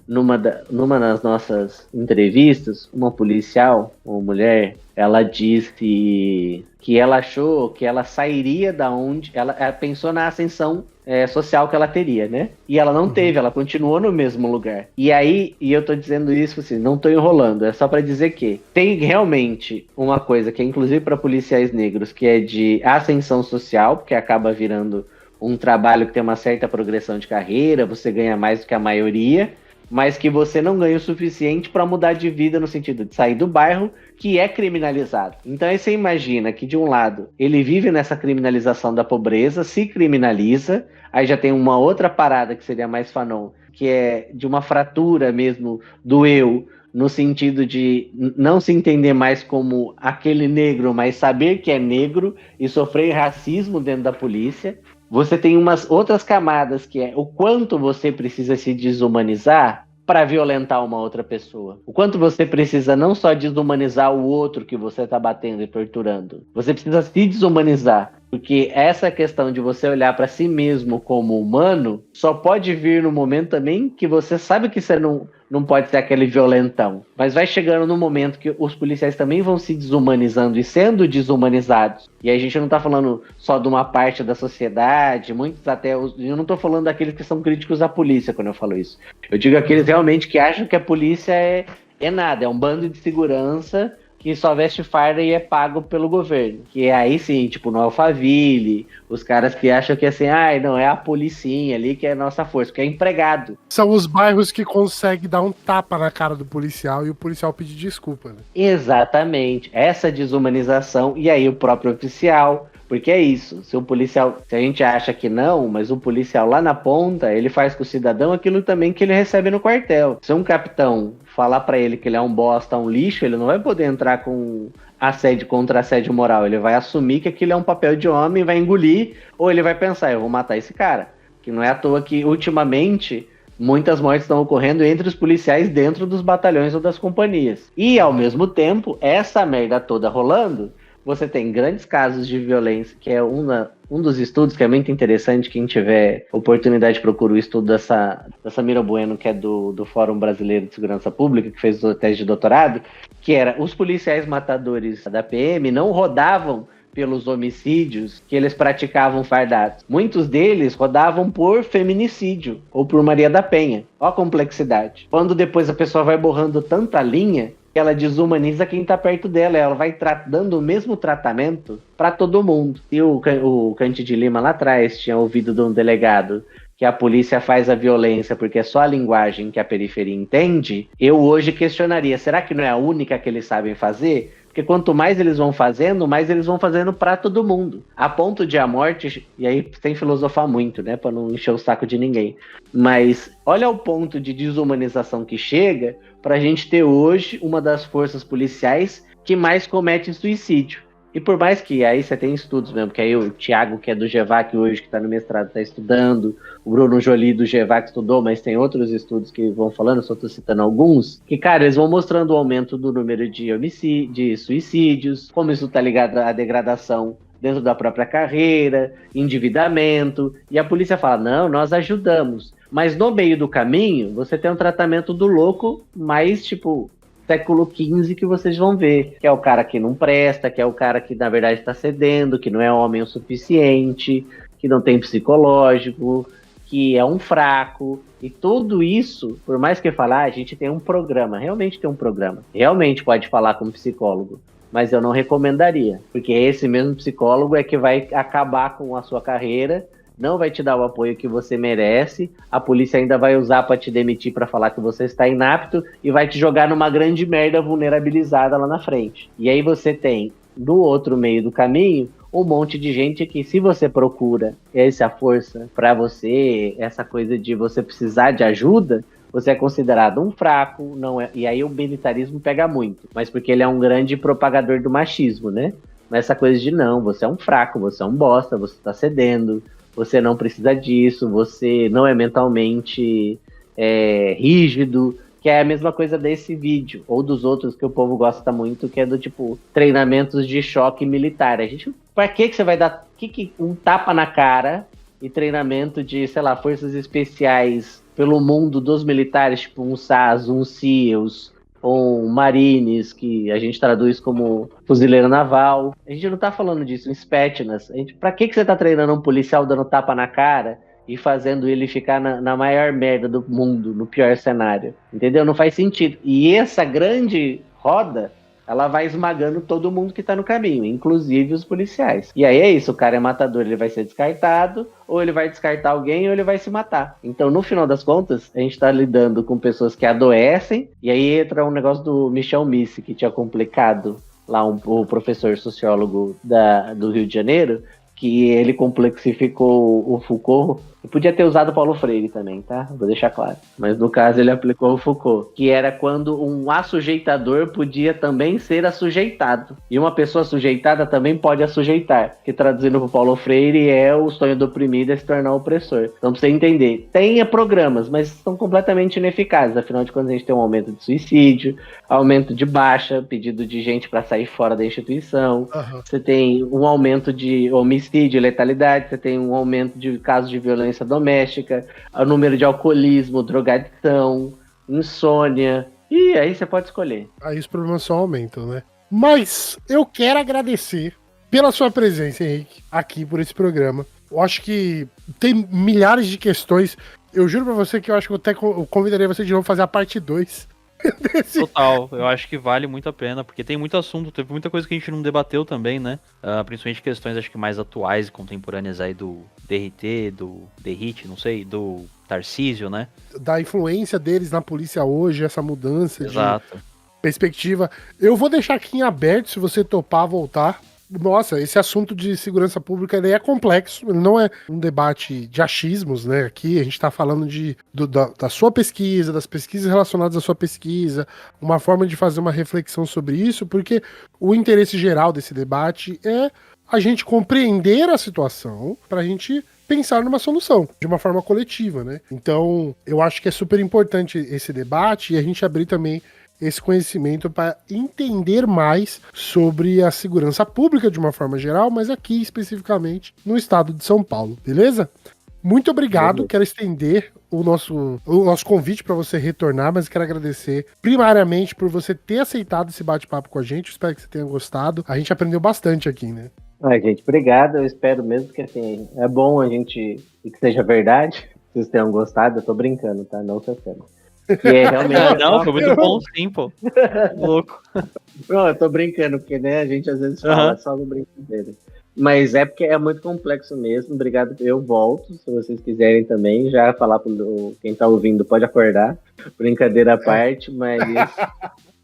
numa das nossas entrevistas, uma policial, uma mulher, ela disse que ela achou que ela sairia da onde... Ela pensou na ascensão social que ela teria, né? E ela não teve, ela continuou no mesmo lugar. E aí, eu tô dizendo isso assim, não tô enrolando, é só pra dizer que tem realmente uma coisa que é inclusive para policiais negros, que é de ascensão social, porque acaba virando um trabalho que tem uma certa progressão de carreira, você ganha mais do que a maioria, mas que você não ganha o suficiente para mudar de vida no sentido de sair do bairro que é criminalizado. Então aí você imagina que de um lado ele vive nessa criminalização da pobreza, se criminaliza, aí já tem uma outra parada que seria mais Fanon, que é de uma fratura mesmo do eu, no sentido de não se entender mais como aquele negro, mas saber que é negro e sofrer racismo dentro da polícia. Você tem umas outras camadas, que é o quanto você precisa se desumanizar para violentar uma outra pessoa. O quanto você precisa não só desumanizar o outro que você está batendo e torturando. Você precisa se desumanizar Porque essa questão de você olhar para si mesmo como humano só pode vir no momento também que você sabe que você não pode ser aquele violentão. Mas vai chegando no momento que os policiais também vão se desumanizando e sendo desumanizados. E aí a gente não tá falando só de uma parte da sociedade, muitos até... Eu não tô falando daqueles que são críticos à polícia quando eu falo isso. Eu digo aqueles realmente que acham que a polícia é nada, é um bando de segurança que só veste farda e é pago pelo governo. Que é aí sim, tipo, no Alphaville, os caras que acham que assim, não, é a policinha ali que é a nossa força, que é empregado. São os bairros que conseguem dar um tapa na cara do policial e o policial pedir desculpa, né? Exatamente. Essa desumanização, e aí o próprio oficial... Porque é isso, se a gente acha que não, mas o policial lá na ponta, ele faz com o cidadão aquilo também que ele recebe no quartel. Se um capitão falar pra ele que ele é um bosta, um lixo, ele não vai poder entrar com assédio contra assédio moral. Ele vai assumir que aquilo é um papel de homem, vai engolir, ou ele vai pensar, eu vou matar esse cara. Que não é à toa que, ultimamente, muitas mortes estão ocorrendo entre os policiais dentro dos batalhões ou das companhias. E, ao mesmo tempo, merda toda rolando... Você tem grandes casos de violência, que é um dos estudos que é muito interessante. Quem tiver oportunidade, procura o estudo da Samira Bueno, que é do Fórum Brasileiro de Segurança Pública, que fez o teste de doutorado, que era os policiais matadores da PM não rodavam pelos homicídios que eles praticavam fardados. Muitos deles rodavam por feminicídio ou por Maria da Penha. Olha a complexidade. Quando depois a pessoa vai borrando tanta linha, ela desumaniza quem tá perto dela, ela vai dando o mesmo tratamento para todo mundo. E o Cante de Lima lá atrás tinha ouvido de um delegado que a polícia faz a violência porque é só a linguagem que a periferia entende, eu hoje questionaria, será que não é a única que eles sabem fazer? Porque quanto mais eles vão fazendo, mais eles vão fazendo para todo mundo. A ponto de a morte, e aí sem filosofar muito, né, para não encher o saco de ninguém. Mas olha o ponto de desumanização que chega para a gente ter hoje uma das forças policiais que mais comete suicídio. E por mais que aí você tem estudos mesmo, que aí o Thiago, que é do GEVAC hoje, que está no mestrado, está estudando, o Bruno Joly do GEVAC estudou, mas tem outros estudos que vão falando, só estou citando alguns, que, cara, eles vão mostrando o aumento do número de suicídios, como isso está ligado à degradação dentro da própria carreira, endividamento, e a polícia fala, não, nós ajudamos. Mas no meio do caminho, você tem um tratamento do louco mais, tipo... século XV que vocês vão ver, que é o cara que não presta, que é o cara que na verdade está cedendo, que não é homem o suficiente, que não tem psicológico, que é um fraco, e tudo isso, por mais que falar, a gente tem um programa, realmente tem um programa, realmente pode falar com um psicólogo, mas eu não recomendaria, porque esse mesmo psicólogo é que vai acabar com a sua carreira, não vai te dar o apoio que você merece, a polícia ainda vai usar para te demitir para falar que você está inapto e vai te jogar numa grande merda vulnerabilizada lá na frente. E aí você tem, do outro meio do caminho, um monte de gente que, se você procura essa força para você, essa coisa de você precisar de ajuda, você é considerado um fraco, não é? E aí o militarismo pega muito, mas porque ele é um grande propagador do machismo, né? Mas essa coisa de não, você é um fraco, você é um bosta, você está cedendo, você não precisa disso, você não é mentalmente rígido, que é a mesma coisa desse vídeo, ou dos outros que o povo gosta muito, que é do tipo, treinamentos de choque militar. A gente, pra que você vai dar um tapa na cara e treinamento de, sei lá, forças especiais pelo mundo dos militares, tipo um SAS, um SEALs, ou Marines, que a gente traduz como fuzileiro naval. A gente não tá falando disso, um Spetsnaz. Pra que você tá treinando um policial dando tapa na cara e fazendo ele ficar na maior merda do mundo, no pior cenário? Entendeu? Não faz sentido. E essa grande roda, ela vai esmagando todo mundo que tá no caminho, inclusive os policiais. E aí é isso, o cara é matador, ele vai ser descartado, ou ele vai descartar alguém, ou ele vai se matar. Então, no final das contas, a gente tá lidando com pessoas que adoecem, e aí entra um negócio do Michel Misse, que tinha complicado lá o professor sociólogo do Rio de Janeiro, que ele complexificou o Foucault. Eu podia ter usado Paulo Freire também, tá? Vou deixar claro. Mas no caso ele aplicou o Foucault, que era quando um assujeitador podia também ser assujeitado. E uma pessoa sujeitada também pode assujeitar. Que traduzindo para Paulo Freire é o sonho do oprimido é se tornar opressor. Então pra você entender, tenha programas, mas são completamente ineficazes. Afinal de contas a gente tem um aumento de suicídio, aumento de baixa, pedido de gente para sair fora da instituição. Uhum. Você tem um aumento de homicídio e letalidade, você tem um aumento de casos de violência doméstica, o número de alcoolismo, drogadição, insônia, e aí você pode escolher. Aí os problemas só aumentam, né? Mas eu quero agradecer pela sua presença, Henrique, aqui por esse programa. Eu acho que tem milhares de questões. Eu juro pra você que eu acho que eu até convidaria você de novo a fazer a parte 2. Total, eu acho que vale muito a pena, porque tem muito assunto, teve muita coisa que a gente não debateu também, né? Principalmente questões, acho que mais atuais e contemporâneas aí do DRT, do DRIT, não sei, do Tarcísio, né? Da influência deles na polícia hoje, essa mudança Exato. de perspectiva. Eu vou deixar aqui em aberto, se você topar voltar. Nossa, esse assunto de segurança pública ele é complexo, ele não é um debate de achismos, né? Aqui a gente está falando da sua pesquisa, das pesquisas relacionadas à sua pesquisa, uma forma de fazer uma reflexão sobre isso, porque o interesse geral desse debate é a gente compreender a situação para a gente pensar numa solução, de uma forma coletiva, né? Então, eu acho que é super importante esse debate e a gente abrir também esse conhecimento para entender mais sobre a segurança pública de uma forma geral, mas aqui especificamente no estado de São Paulo, beleza? Muito obrigado, quero estender o nosso convite para você retornar, mas quero agradecer primariamente por você ter aceitado esse bate-papo com a gente, espero que você tenha gostado, a gente aprendeu bastante aqui, né? Gente, obrigado, eu espero mesmo que assim, é bom a gente, que seja verdade, se vocês tenham gostado, eu tô brincando, tá? Não se ofenda. Que é realmente. Não, foi muito bom sim, pô. Louco. Não, eu tô brincando, porque né, a gente às vezes fala só no brincadeira. Mas é porque é muito complexo mesmo. Obrigado, eu volto, se vocês quiserem também. Já falar pro quem tá ouvindo pode acordar. Brincadeira à parte, mas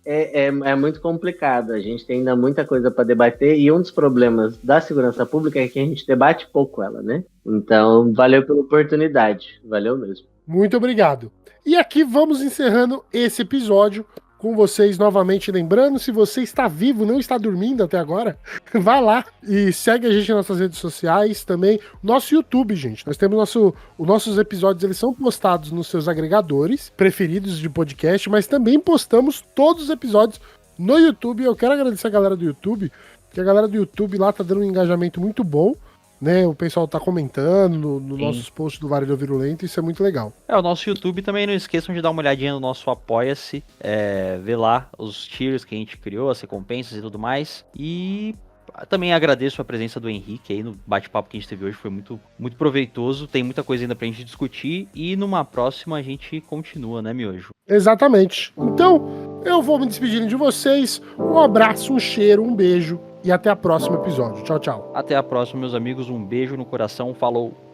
é muito complicado. A gente tem ainda muita coisa para debater. E um dos problemas da segurança pública é que a gente debate pouco ela, né? Então, valeu pela oportunidade. Valeu mesmo. Muito obrigado. E aqui vamos encerrando esse episódio com vocês novamente. Lembrando, se você está vivo, não está dormindo até agora, vai lá e segue a gente nas nossas redes sociais também. Nosso YouTube, gente. Nós temos os nossos episódios, eles são postados nos seus agregadores preferidos de podcast, mas também postamos todos os episódios no YouTube. Eu quero agradecer a galera do YouTube, porque a galera do YouTube lá tá dando um engajamento muito bom. Né, o pessoal tá comentando nos nossos posts do Varíola Virulento, isso é muito legal. O nosso YouTube também, não esqueçam de dar uma olhadinha no nosso Apoia-se, ver lá os tiers que a gente criou, as recompensas e tudo mais. E também agradeço a presença do Henrique aí no bate-papo que a gente teve hoje, foi muito, muito proveitoso, tem muita coisa ainda pra gente discutir e numa próxima a gente continua, né, Miojo? Exatamente. Então, eu vou me despedindo de vocês, um abraço, um cheiro, um beijo. E até o próximo episódio. Tchau, tchau. Até a próxima, meus amigos. Um beijo no coração. Falou!